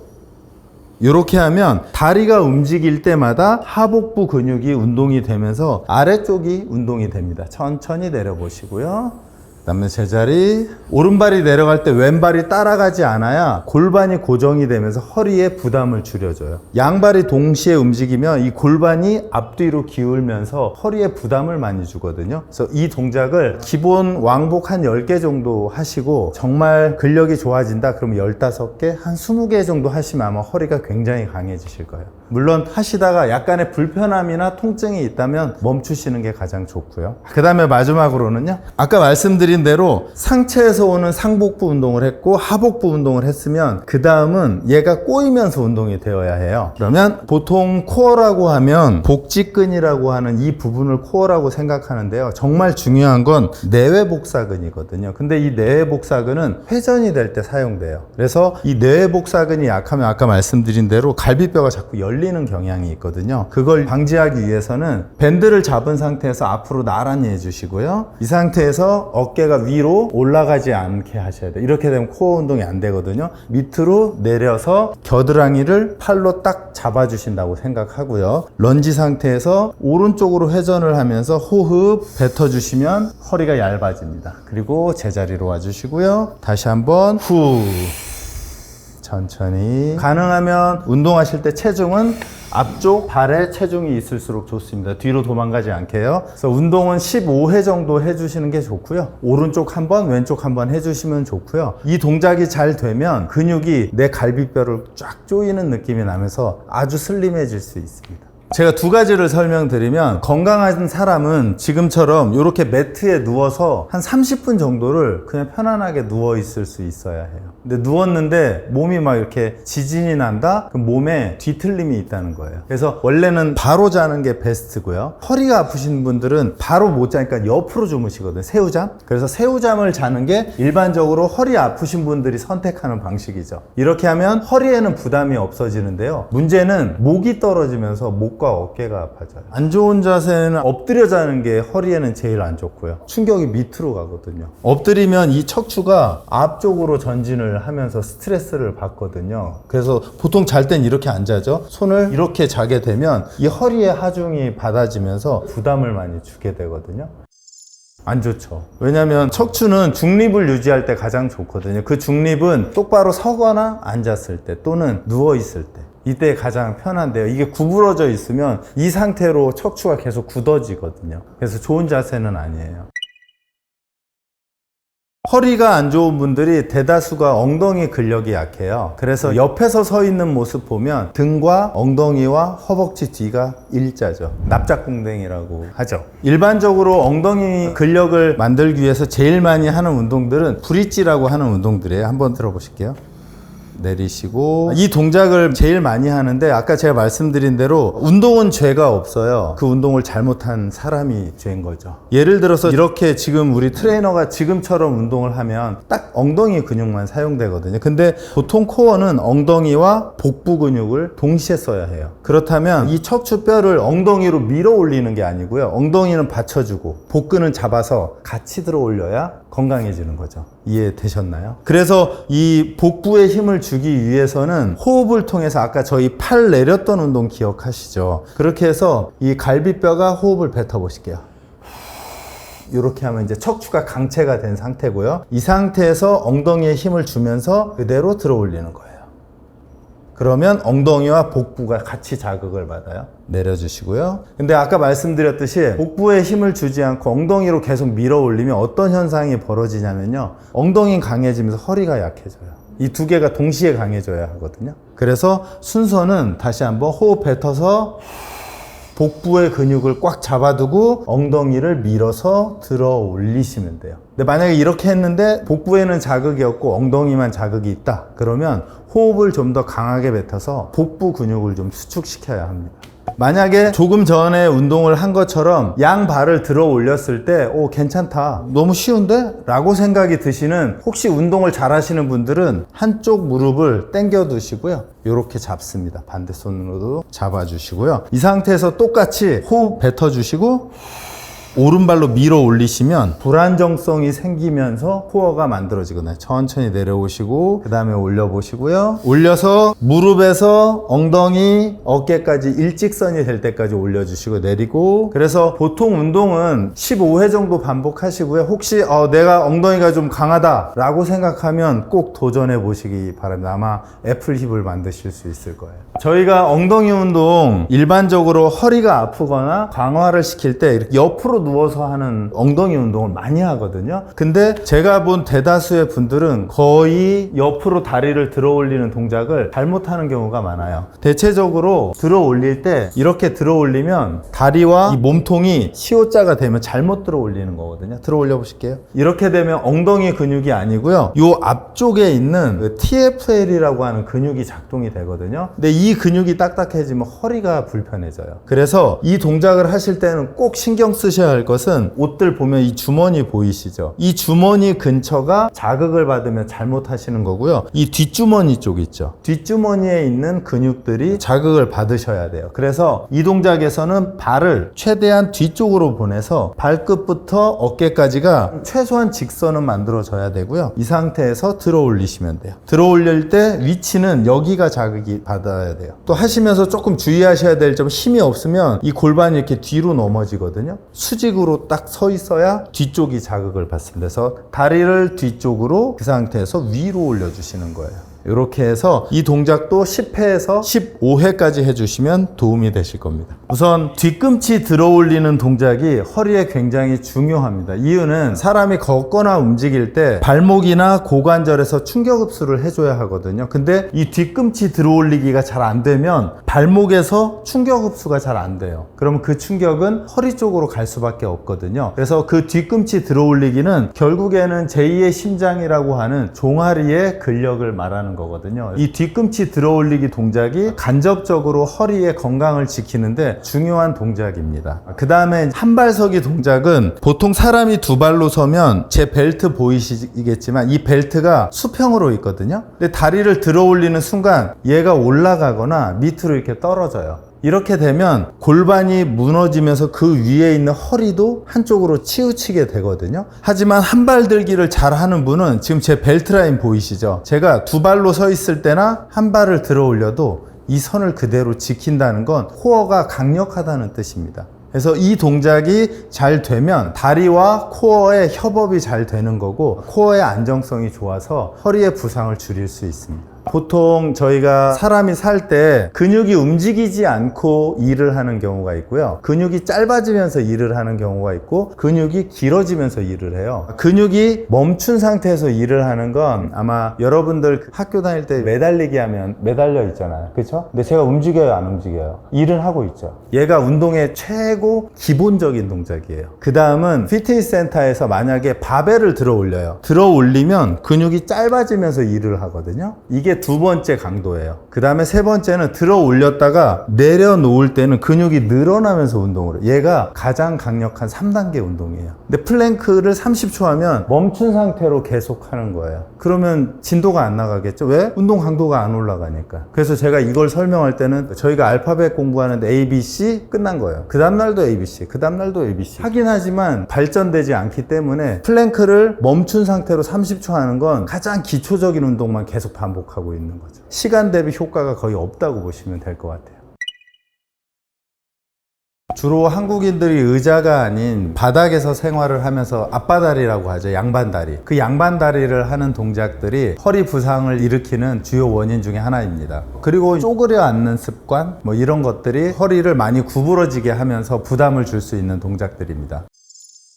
S1: 이렇게 하면 다리가 움직일 때마다 하복부 근육이 운동이 되면서 아래쪽이 운동이 됩니다. 천천히 내려보시고요. 그 다음에 제자리. 오른발이 내려갈 때 왼발이 따라가지 않아야 골반이 고정이 되면서 허리에 부담을 줄여줘요. 양발이 동시에 움직이면 이 골반이 앞뒤로 기울면서 허리에 부담을 많이 주거든요. 그래서 이 동작을 기본 왕복 한 10개 정도 하시고 정말 근력이 좋아진다 그러면 15개, 한 20개 정도 하시면 아마 허리가 굉장히 강해지실 거예요. 물론 하시다가 약간의 불편함이나 통증이 있다면 멈추시는 게 가장 좋고요. 그 다음에 마지막으로는요, 아까 말씀드린 대로 상체에서 오는 상복부 운동을 했고 하복부 운동을 했으면 그 다음은 얘가 꼬이면서 운동이 되어야 해요. 그러면 보통 코어라고 하면 복직근이라고 하는 이 부분을 코어라고 생각하는데요. 정말 중요한 건 내외복사근이거든요. 근데 이 내외복사근은 회전이 될 때 사용돼요. 그래서 이 내외복사근이 약하면 아까 말씀드린 대로 갈비뼈가 자꾸 열리는 경향이 있거든요. 그걸 방지하기 위해서는 밴드를 잡은 상태에서 앞으로 나란히 해주시고요. 이 상태에서 어깨가 위로 올라가지 않게 하셔야 돼요. 이렇게 되면 코어 운동이 안 되거든요. 밑으로 내려서 겨드랑이를 팔로 딱 잡아주신다고 생각하고요. 런지 상태에서 오른쪽으로 회전을 하면서 호흡 뱉어주시면 허리가 얇아집니다. 그리고 제자리로 와주시고요. 다시 한번 후. 천천히. 가능하면 운동하실 때 체중은 앞쪽 발에 체중이 있을수록 좋습니다. 뒤로 도망가지 않게요. 그래서 운동은 15회 정도 해주시는 게 좋고요. 오른쪽 한 번, 왼쪽 한 번 해주시면 좋고요. 이 동작이 잘 되면 근육이 내 갈비뼈를 쫙 조이는 느낌이 나면서 아주 슬림해질 수 있습니다. 제가 두 가지를 설명드리면, 건강한 사람은 지금처럼 이렇게 매트에 누워서 한 30분 정도를 그냥 편안하게 누워 있을 수 있어야 해요. 근데 누웠는데 몸이 막 이렇게 지진이 난다? 그럼 몸에 뒤틀림이 있다는 거예요. 그래서 원래는 바로 자는 게 베스트고요. 허리가 아프신 분들은 바로 못 자니까 옆으로 주무시거든요. 새우잠. 그래서 새우잠을 자는 게 일반적으로 허리 아프신 분들이 선택하는 방식이죠. 이렇게 하면 허리에는 부담이 없어지는데요. 문제는 목이 떨어지면서 목과 어깨가 아파져요. 안 좋은 자세는 엎드려 자는 게 허리에는 제일 안 좋고요. 충격이 밑으로 가거든요. 엎드리면 이 척추가 앞쪽으로 전진을 하면서 스트레스를 받거든요. 그래서 보통 잘 땐 이렇게 안 자죠. 손을 이렇게 자게 되면 이 허리에 하중이 받아지면서 부담을 많이 주게 되거든요. 안 좋죠. 왜냐면 척추는 중립을 유지할 때 가장 좋거든요. 그 중립은 똑바로 서거나 앉았을 때 또는 누워 있을 때, 이때 가장 편한데요. 이게 구부러져 있으면 이 상태로 척추가 계속 굳어지거든요. 그래서 좋은 자세는 아니에요. 허리가 안 좋은 분들이 대다수가 엉덩이 근력이 약해요. 그래서 옆에서 서 있는 모습 보면 등과 엉덩이와 허벅지 뒤가 일자죠. 납작궁뎅이라고 하죠. 일반적으로 엉덩이 근력을 만들기 위해서 제일 많이 하는 운동들은 브릿지라고 하는 운동들이에요. 한번 들어보실게요. 내리시고, 이 동작을 제일 많이 하는데 아까 제가 말씀드린 대로 운동은 죄가 없어요. 그 운동을 잘못한 사람이 죄인 거죠. 예를 들어서 이렇게 지금 우리 트레이너가 지금처럼 운동을 하면 딱 엉덩이 근육만 사용되거든요. 근데 보통 코어는 엉덩이와 복부 근육을 동시에 써야 해요. 그렇다면 이 척추뼈를 엉덩이로 밀어 올리는 게 아니고요, 엉덩이는 받쳐주고 복근은 잡아서 같이 들어 올려야 건강해지는 거죠. 이해되셨나요? 그래서 이 복부에 힘을 주기 위해서는 호흡을 통해서, 아까 저희 팔 내렸던 운동 기억하시죠? 그렇게 해서 이 갈비뼈가 호흡을 뱉어 보실게요. 이렇게 하면 이제 척추가 강체가 된 상태고요. 이 상태에서 엉덩이에 힘을 주면서 그대로 들어 올리는 거예요. 그러면 엉덩이와 복부가 같이 자극을 받아요. 내려주시고요. 근데 아까 말씀드렸듯이 복부에 힘을 주지 않고 엉덩이로 계속 밀어 올리면 어떤 현상이 벌어지냐면요, 엉덩이는 강해지면서 허리가 약해져요. 이 두 개가 동시에 강해져야 하거든요. 그래서 순서는 다시 한번 호흡 뱉어서 복부의 근육을 꽉 잡아두고 엉덩이를 밀어서 들어 올리시면 돼요. 근데 만약에 이렇게 했는데 복부에는 자극이 없고 엉덩이만 자극이 있다, 그러면 호흡을 좀 더 강하게 뱉어서 복부 근육을 좀 수축시켜야 합니다. 만약에 조금 전에 운동을 한 것처럼 양 발을 들어 올렸을 때 괜찮다, 너무 쉬운데? 라고 생각이 드시는, 혹시 운동을 잘 하시는 분들은 한쪽 무릎을 당겨 두시고요, 이렇게 잡습니다. 반대손으로도 잡아주시고요. 이 상태에서 똑같이 호흡 뱉어주시고 오른발로 밀어 올리시면 불안정성이 생기면서 코어가 만들어지거든요. 천천히 내려오시고 그 다음에 올려보시고요. 올려서 무릎에서 엉덩이, 어깨까지 일직선이 될 때까지 올려주시고 내리고. 그래서 보통 운동은 15회 정도 반복하시고요. 혹시 내가 엉덩이가 좀 강하다 라고 생각하면 꼭 도전해 보시기 바랍니다. 아마 애플 힙을 만드실 수 있을 거예요. 저희가 엉덩이 운동 일반적으로 허리가 아프거나 강화를 시킬 때 이렇게 옆으로 누워서 하는 엉덩이 운동을 많이 하거든요. 근데 제가 본 대다수의 분들은 거의 옆으로 다리를 들어 올리는 동작을 잘못하는 경우가 많아요. 대체적으로 들어 올릴 때 이렇게 들어 올리면 다리와 이 몸통이 시옷자가 되면 잘못 들어 올리는 거거든요. 들어 올려 보실게요. 이렇게 되면 엉덩이 근육이 아니고요, 이 앞쪽에 있는 그 TFL이라고 하는 근육이 작동이 되거든요. 근데 이 근육이 딱딱해지면 허리가 불편해져요. 그래서 이 동작을 하실 때는 꼭 신경 쓰셔야 할 것은, 옷들 보면 이 주머니 보이시죠? 이 주머니 근처가 자극을 받으면 잘못하시는 거고요. 이 뒷주머니 쪽 있죠? 뒷주머니에 있는 근육들이 자극을 받으셔야 돼요. 그래서 이 동작에서는 발을 최대한 뒤쪽으로 보내서 발끝부터 어깨까지가 최소한 직선은 만들어져야 되고요. 이 상태에서 들어 올리시면 돼요. 들어 올릴 때 위치는 여기가 자극이 받아야 돼요. 또 하시면서 조금 주의하셔야 될 점, 힘이 없으면 이 골반이 이렇게 뒤로 넘어지거든요. 수직으로 딱 서 있어야 뒤쪽이 자극을 받습니다. 그래서 다리를 뒤쪽으로, 그 상태에서 위로 올려주시는 거예요. 이렇게 해서 이 동작도 10회에서 15회까지 해주시면 도움이 되실 겁니다. 우선 뒤꿈치 들어 올리는 동작이 허리에 굉장히 중요합니다. 이유는 사람이 걷거나 움직일 때 발목이나 고관절에서 충격 흡수를 해줘야 하거든요. 근데 이 뒤꿈치 들어 올리기가 잘 안 되면 발목에서 충격 흡수가 잘 안 돼요. 그러면 그 충격은 허리 쪽으로 갈 수밖에 없거든요. 그래서 그 뒤꿈치 들어 올리기는 결국에는 제2의 심장이라고 하는 종아리의 근력을 말하는 거거든요. 이 뒤꿈치 들어 올리기 동작이 간접적으로 허리의 건강을 지키는데 중요한 동작입니다. 그 다음에 한발서기 동작은, 보통 사람이 두 발로 서면 제 벨트 보이시겠지만 이 벨트가 수평으로 있거든요. 근데 다리를 들어 올리는 순간 얘가 올라가거나 밑으로 이렇게 떨어져요. 이렇게 되면 골반이 무너지면서 그 위에 있는 허리도 한쪽으로 치우치게 되거든요. 하지만 한 발 들기를 잘 하는 분은, 지금 제 벨트 라인 보이시죠? 제가 두 발로 서 있을 때나 한 발을 들어 올려도 이 선을 그대로 지킨다는 건 코어가 강력하다는 뜻입니다. 그래서 이 동작이 잘 되면 다리와 코어의 협업이 잘 되는 거고, 코어의 안정성이 좋아서 허리의 부상을 줄일 수 있습니다. 보통 저희가 사람이 살 때 근육이 움직이지 않고 일을 하는 경우가 있고요, 근육이 짧아지면서 일을 하는 경우가 있고, 근육이 길어지면서 일을 해요. 근육이 멈춘 상태에서 일을 하는 건, 아마 여러분들 학교 다닐 때 매달리기 하면 매달려 있잖아요, 그렇죠? 근데 제가 움직여요, 안 움직여요? 일을 하고 있죠. 얘가 운동의 최고 기본적인 동작이에요. 그 다음은 피트니스 센터에서 만약에 바벨을 들어 올려요. 들어 올리면 근육이 짧아지면서 일을 하거든요. 이게 이게 두 번째 강도예요. 그 다음에 세 번째는 들어 올렸다가 내려놓을 때는 근육이 늘어나면서 운동을 해요. 얘가 가장 강력한 3단계 운동이에요. 근데 플랭크를 30초 하면 멈춘 상태로 계속 하는 거예요. 그러면 진도가 안 나가겠죠? 왜? 운동 강도가 안 올라가니까. 그래서 제가 이걸 설명할 때는 저희가 알파벳 공부하는데 ABC 끝난 거예요. 그 다음날도 ABC, 그 다음날도 ABC. 하긴 하지만 발전되지 않기 때문에 플랭크를 멈춘 상태로 30초 하는 건 가장 기초적인 운동만 계속 반복하고 있는 거죠. 시간 대비 효과가 거의 없다고 보시면 될 것 같아요. 주로 한국인들이 의자가 아닌 바닥에서 생활을 하면서 앞바다리라고 하죠. 양반다리. 그 양반다리를 하는 동작들이 허리 부상을 일으키는 주요 원인 중에 하나입니다. 그리고 쪼그려 앉는 습관, 이런 것들이 허리를 많이 구부러지게 하면서 부담을 줄 수 있는 동작들입니다.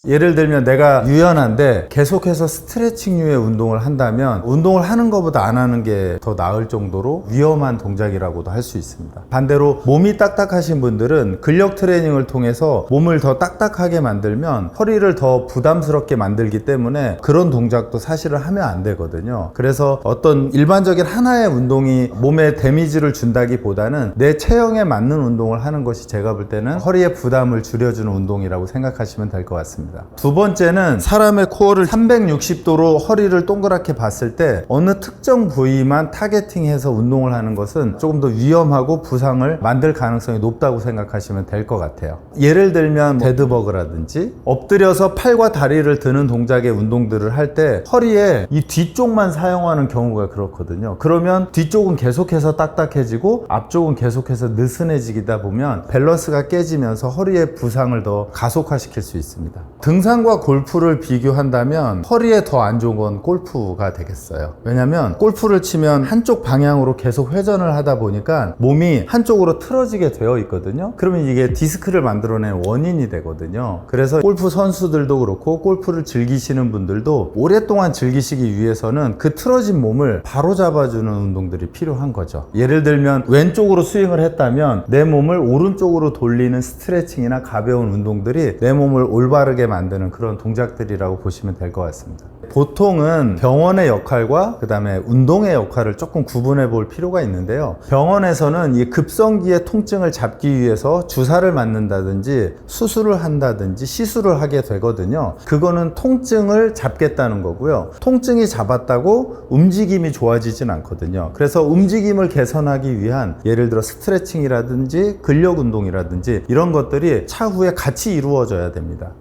S1: 예를 들면 내가 유연한데 계속해서 스트레칭류의 운동을 한다면 운동을 하는 것보다 안 하는 게 더 나을 정도로 위험한 동작이라고도 할 수 있습니다. 반대로 몸이 딱딱하신 분들은 근력 트레이닝을 통해서 몸을 더 딱딱하게 만들면 허리를 더 부담스럽게 만들기 때문에 그런 동작도 사실은 하면 안 되거든요. 그래서 어떤 일반적인 하나의 운동이 몸에 데미지를 준다기보다는 내 체형에 맞는 운동을 하는 것이 제가 볼 때는 허리의 부담을 줄여주는 운동이라고 생각하시면 될 것 같습니다. 두 번째는 사람의 코어를 360도로 허리를 동그랗게 봤을 때 어느 특정 부위만 타겟팅해서 운동을 하는 것은 조금 더 위험하고 부상을 만들 가능성이 높다고 생각하시면 될 것 같아요. 예를 들면 데드버그라든지 엎드려서 팔과 다리를 드는 동작의 운동들을 할 때 허리에 이 뒤쪽만 사용하는 경우가 그렇거든요. 그러면 뒤쪽은 계속해서 딱딱해지고 앞쪽은 계속해서 느슨해지다 보면 밸런스가 깨지면서 허리의 부상을 더 가속화시킬 수 있습니다. 등산과 골프를 비교한다면 허리에 더 안 좋은 건 골프가 되겠어요. 왜냐면 골프를 치면 한쪽 방향으로 계속 회전을 하다 보니까 몸이 한쪽으로 틀어지게 되어 있거든요. 그러면 이게 디스크를 만들어낸 원인이 되거든요. 그래서 골프 선수들도 그렇고 골프를 즐기시는 분들도 오랫동안 즐기시기 위해서는 그 틀어진 몸을 바로 잡아주는 운동들이 필요한 거죠. 예를 들면 왼쪽으로 스윙을 했다면 내 몸을 오른쪽으로 돌리는 스트레칭이나 가벼운 운동들이 내 몸을 올바르게 만드는 그런 동작들이라고 보시면 될 것 같습니다. 보통은 병원의 역할과 그 다음에 운동의 역할을 조금 구분해 볼 필요가 있는데요. 병원에서는 이 급성기의 통증을 잡기 위해서 주사를 맞는다든지 수술을 한다든지 시술을 하게 되거든요. 그거는 통증을 잡겠다는 거고요. 통증이 잡았다고 움직임이 좋아지진 않거든요. 그래서 움직임을 개선하기 위한 예를 들어 스트레칭이라든지 근력 운동이라든지 이런 것들이 차후에 같이 이루어져야 됩니다.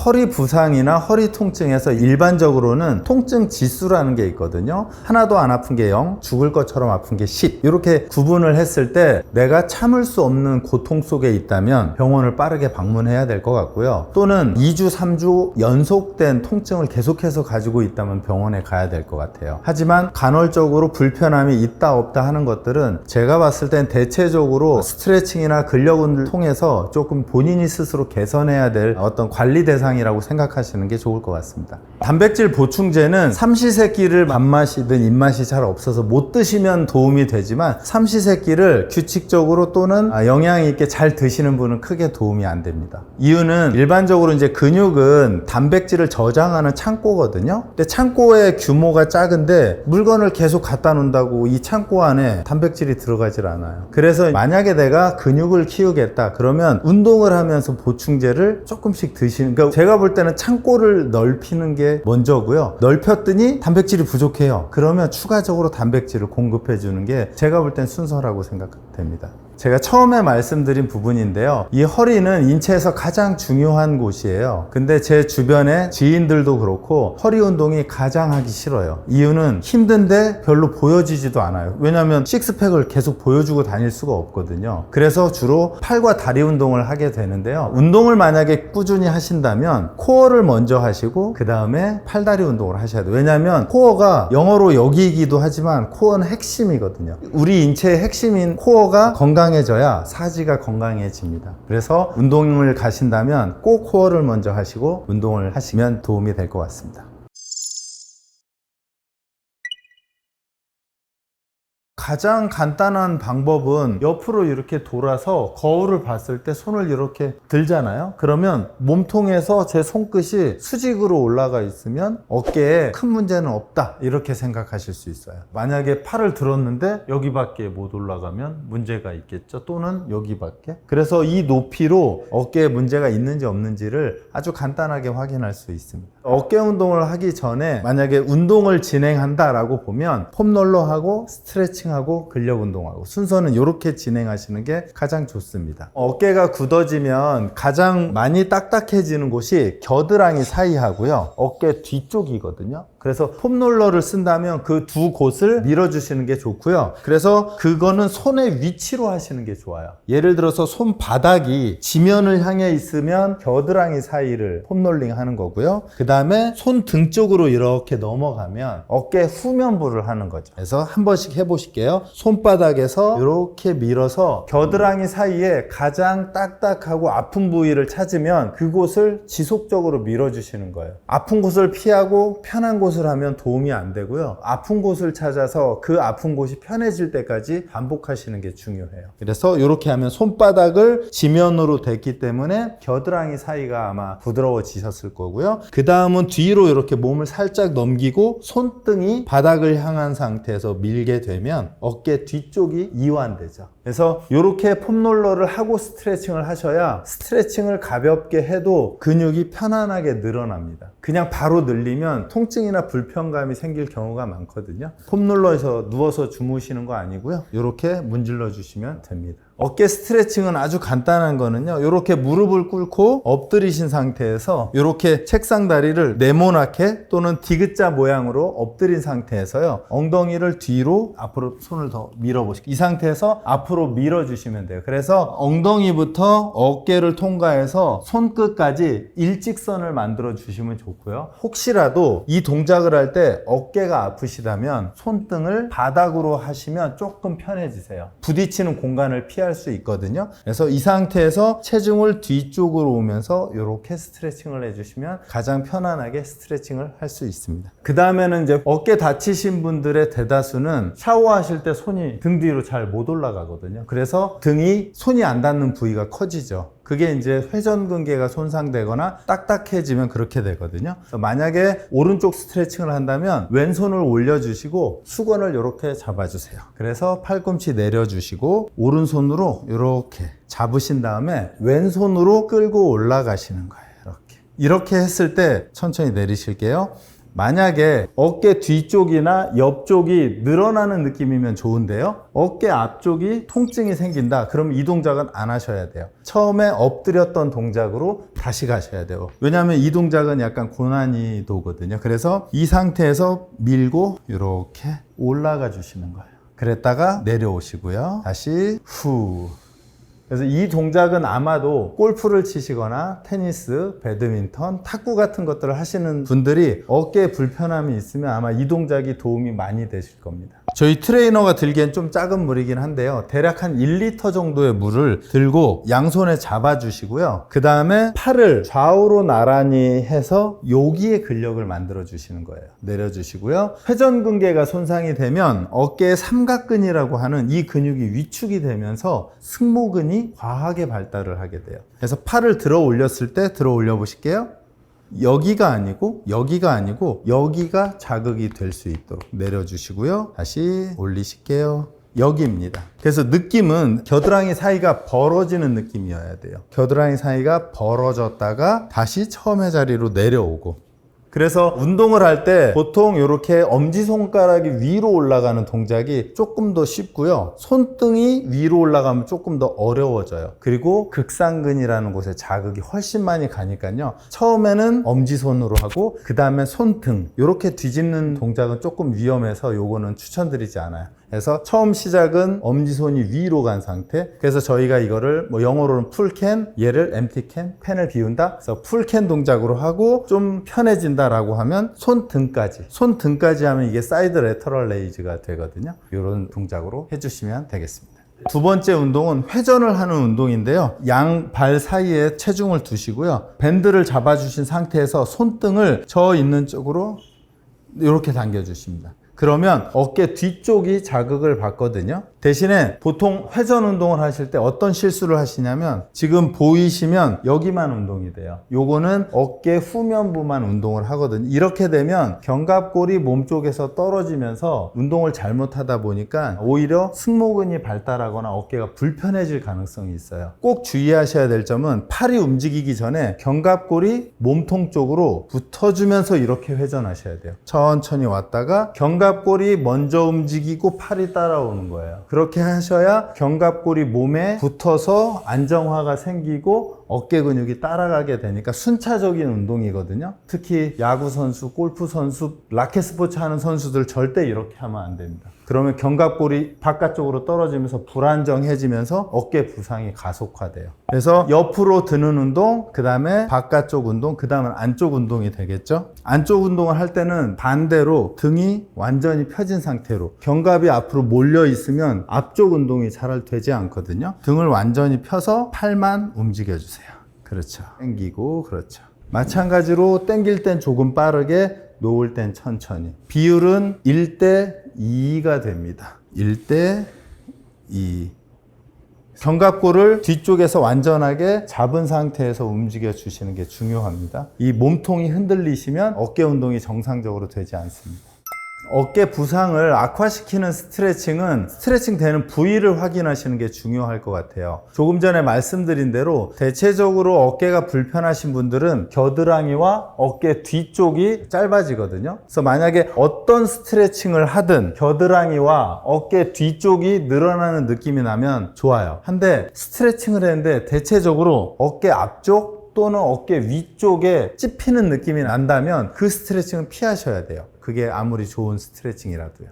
S1: 허리 부상이나 허리 통증에서 일반적으로는 통증 지수라는 게 있거든요. 하나도 안 아픈 게 0, 죽을 것처럼 아픈 게 10 이렇게 구분을 했을 때 내가 참을 수 없는 고통 속에 있다면 병원을 빠르게 방문해야 될 것 같고요. 또는 2주, 3주 연속된 통증을 계속해서 가지고 있다면 병원에 가야 될 것 같아요. 하지만 간헐적으로 불편함이 있다 없다 하는 것들은 제가 봤을 땐 대체적으로 스트레칭이나 근력 운동을 통해서 조금 본인이 스스로 개선해야 될 어떤 관리 대상이라고 생각하시는 게 좋을 것 같습니다. 단백질 보충제는 삼시세끼를 맛마시든 입맛이 잘 없어서 못 드시면 도움이 되지만 삼시세끼를 규칙적으로 또는 영양 있게 잘 드시는 분은 크게 도움이 안 됩니다. 이유는 일반적으로 이제 근육은 단백질을 저장하는 창고거든요. 근데 창고의 규모가 작은데 물건을 계속 갖다 놓는다고 이 창고 안에 단백질이 들어가질 않아요. 그래서 만약에 내가 근육을 키우겠다 그러면 운동을 하면서 보충제를 조금씩 드시는, 그러니까 제가 볼 때는 창고를 넓히는 게 먼저고요. 넓혔더니 단백질이 부족해요. 그러면 추가적으로 단백질을 공급해 주는 게 제가 볼 땐 순서라고 생각됩니다. 제가 처음에 말씀드린 부분인데요. 이 허리는 인체에서 가장 중요한 곳이에요. 근데 제 주변에 지인들도 그렇고 허리 운동이 가장 하기 싫어요. 이유는 힘든데 별로 보여지지도 않아요. 왜냐하면 식스팩을 계속 보여주고 다닐 수가 없거든요. 그래서 주로 팔과 다리 운동을 하게 되는데요. 운동을 만약에 꾸준히 하신다면 코어를 먼저 하시고 그 다음에 팔다리 운동을 하셔야 돼요. 왜냐하면 코어가 영어로 여기이기도 하지만 코어는 핵심이거든요. 우리 인체의 핵심인 코어가 건강해져야 사지가 건강해집니다. 그래서 운동을 가신다면 꼭 코어를 먼저 하시고 운동을 하시면 도움이 될 것 같습니다. 가장 간단한 방법은 옆으로 이렇게 돌아서 거울을 봤을 때 손을 이렇게 들잖아요. 그러면 몸통에서 제 손끝이 수직으로 올라가 있으면 어깨에 큰 문제는 없다, 이렇게 생각하실 수 있어요. 만약에 팔을 들었는데 여기밖에 못 올라가면 문제가 있겠죠. 또는 여기밖에. 그래서 이 높이로 어깨에 문제가 있는지 없는지를 아주 간단하게 확인할 수 있습니다. 어깨 운동을 하기 전에 만약에 운동을 진행한다라고 보면 폼롤러하고 스트레칭하고 근력 운동하고 순서는 이렇게 진행하시는 게 가장 좋습니다. 어깨가 굳어지면 가장 많이 딱딱해지는 곳이 겨드랑이 사이하고요, 어깨 뒤쪽이거든요. 그래서 폼롤러를 쓴다면 그 두 곳을 밀어주시는 게 좋고요. 그래서 그거는 손의 위치로 하시는 게 좋아요. 예를 들어서 손바닥이 지면을 향해 있으면 겨드랑이 사이를 폼롤링 하는 거고요. 그 다음에 손등 쪽으로 이렇게 넘어가면 어깨 후면부를 하는 거죠. 그래서 한 번씩 해보실게요. 손바닥에서 이렇게 밀어서 겨드랑이 사이에 가장 딱딱하고 아픈 부위를 찾으면 그곳을 지속적으로 밀어주시는 거예요. 아픈 곳을 피하고 편한 곳을 하면 도움이 안 되고요. 아픈 곳을 찾아서 그 아픈 곳이 편해질 때까지 반복하시는 게 중요해요. 그래서 이렇게 하면 손바닥을 지면으로 댔기 때문에 겨드랑이 사이가 아마 부드러워지셨을 거고요. 그 다음은 뒤로 이렇게 몸을 살짝 넘기고 손등이 바닥을 향한 상태에서 밀게 되면 어깨 뒤쪽이 이완되죠. 그래서 이렇게 폼롤러를 하고 스트레칭을 하셔야 스트레칭을 가볍게 해도 근육이 편안하게 늘어납니다. 그냥 바로 늘리면 통증이나 불편감이 생길 경우가 많거든요. 폼롤러에서 누워서 주무시는 거 아니고요. 이렇게 문질러 주시면 됩니다. 어깨 스트레칭은 아주 간단한 거는요, 이렇게 무릎을 꿇고 엎드리신 상태에서 이렇게 책상 다리를 네모나게 또는 디귿자 모양으로 엎드린 상태에서요, 엉덩이를 뒤로 앞으로 손을 더 밀어보시고 이 상태에서 앞으로 밀어주시면 돼요. 그래서 엉덩이부터 어깨를 통과해서 손끝까지 일직선을 만들어 주시면 좋고요. 혹시라도 이 동작을 할 때 어깨가 아프시다면 손등을 바닥으로 하시면 조금 편해지세요. 부딪히는 공간을 피할 수 있거든요. 그래서 이 상태에서 체중을 뒤쪽으로 오면서 이렇게 스트레칭을 해주시면 가장 편안하게 스트레칭을 할 수 있습니다. 그 다음에는 이제 어깨 다치신 분들의 대다수는 샤워하실 때 손이 등 뒤로 잘 못 올라가거든요. 그래서 등이 손이 안 닿는 부위가 커지죠. 그게 이제 회전근개가 손상되거나 딱딱해지면 그렇게 되거든요. 만약에 오른쪽 스트레칭을 한다면 왼손을 올려주시고 수건을 이렇게 잡아주세요. 그래서 팔꿈치 내려주시고 오른손으로 이렇게 잡으신 다음에 왼손으로 끌고 올라가시는 거예요. 이렇게 했을 때 천천히 내리실게요. 만약에 어깨 뒤쪽이나 옆쪽이 늘어나는 느낌이면 좋은데요, 어깨 앞쪽이 통증이 생긴다, 그럼 이 동작은 안 하셔야 돼요. 처음에 엎드렸던 동작으로 다시 가셔야 돼요. 왜냐하면 이 동작은 약간 고난이도거든요. 그래서 이 상태에서 밀고 이렇게 올라가 주시는 거예요. 그랬다가 내려오시고요, 다시 후. 그래서 이 동작은 아마도 골프를 치시거나 테니스, 배드민턴, 탁구 같은 것들을 하시는 분들이 어깨에 불편함이 있으면 아마 이 동작이 도움이 많이 되실 겁니다. 저희 트레이너가 들기엔 좀 작은 물이긴 한데요, 대략 한 1리터 정도의 물을 들고 양손에 잡아주시고요, 그 다음에 팔을 좌우로 나란히 해서 여기에 근력을 만들어 주시는 거예요. 내려주시고요, 회전근개가 손상이 되면 어깨의 삼각근이라고 하는 이 근육이 위축이 되면서 승모근이 과하게 발달을 하게 돼요. 그래서 팔을 들어 올렸을 때 들어 올려 보실게요. 여기가 아니고 여기가 아니고 여기가 자극이 될 수 있도록 내려주시고요, 다시 올리실게요. 여기입니다. 그래서 느낌은 겨드랑이 사이가 벌어지는 느낌이어야 돼요. 겨드랑이 사이가 벌어졌다가 다시 처음의 자리로 내려오고. 그래서 운동을 할 때 보통 이렇게 엄지손가락이 위로 올라가는 동작이 조금 더 쉽고요, 손등이 위로 올라가면 조금 더 어려워져요. 그리고 극상근이라는 곳에 자극이 훨씬 많이 가니까요, 처음에는 엄지손으로 하고 그 다음에 손등 이렇게 뒤집는 동작은 조금 위험해서 요거는 추천드리지 않아요. 그래서 처음 시작은 엄지손이 위로 간 상태. 그래서 저희가 이거를 뭐 영어로는 풀캔, 얘를 엠티캔, 캔을 비운다. 그래서 풀캔 동작으로 하고 좀 편해진다라고 하면 손등까지 하면 이게 사이드 레터럴 레이즈가 되거든요. 이런 동작으로 해주시면 되겠습니다. 두 번째 운동은 회전을 하는 운동인데요, 양 발 사이에 체중을 두시고요, 밴드를 잡아주신 상태에서 손등을 저 있는 쪽으로 이렇게 당겨주십니다. 그러면 어깨 뒤쪽이 자극을 받거든요. 대신에 보통 회전 운동을 하실 때 어떤 실수를 하시냐면 지금 보이시면 여기만 운동이 돼요. 요거는 어깨 후면부만 운동을 하거든요. 이렇게 되면 견갑골이 몸쪽에서 떨어지면서 운동을 잘못하다 보니까 오히려 승모근이 발달하거나 어깨가 불편해질 가능성이 있어요. 꼭 주의하셔야 될 점은 팔이 움직이기 전에 견갑골이 몸통 쪽으로 붙어주면서 이렇게 회전하셔야 돼요. 천천히 왔다가 견갑골이 먼저 움직이고 팔이 따라오는 거예요. 그렇게 하셔야 견갑골이 몸에 붙어서 안정화가 생기고 어깨 근육이 따라가게 되니까 순차적인 운동이거든요. 특히 야구 선수, 골프 선수, 라켓 스포츠 하는 선수들 절대 이렇게 하면 안 됩니다. 그러면 견갑골이 바깥쪽으로 떨어지면서 불안정해지면서 어깨 부상이 가속화돼요. 그래서 옆으로 드는 운동, 그 다음에 바깥쪽 운동, 그 다음은 안쪽 운동이 되겠죠. 안쪽 운동을 할 때는 반대로 등이 완전히 펴진 상태로 견갑이 앞으로 몰려 있으면 앞쪽 운동이 잘 되지 않거든요. 등을 완전히 펴서 팔만 움직여주세요. 그렇죠. 당기고, 그렇죠. 마찬가지로 당길 땐 조금 빠르게, 놓을 땐 천천히. 비율은 1대 2가 됩니다. 1대 2. 견갑골을 뒤쪽에서 완전하게 잡은 상태에서 움직여 주시는 게 중요합니다. 이 몸통이 흔들리시면 어깨 운동이 정상적으로 되지 않습니다. 어깨 부상을 악화시키는 스트레칭은 스트레칭 되는 부위를 확인하시는 게 중요할 것 같아요. 조금 전에 말씀드린 대로 대체적으로 어깨가 불편하신 분들은 겨드랑이와 어깨 뒤쪽이 짧아지거든요. 그래서 만약에 어떤 스트레칭을 하든 겨드랑이와 어깨 뒤쪽이 늘어나는 느낌이 나면 좋아요. 한데 스트레칭을 했는데 대체적으로 어깨 앞쪽 또는 어깨 위쪽에 찝히는 느낌이 난다면 그 스트레칭은 피하셔야 돼요. 그게 아무리 좋은 스트레칭이라도요.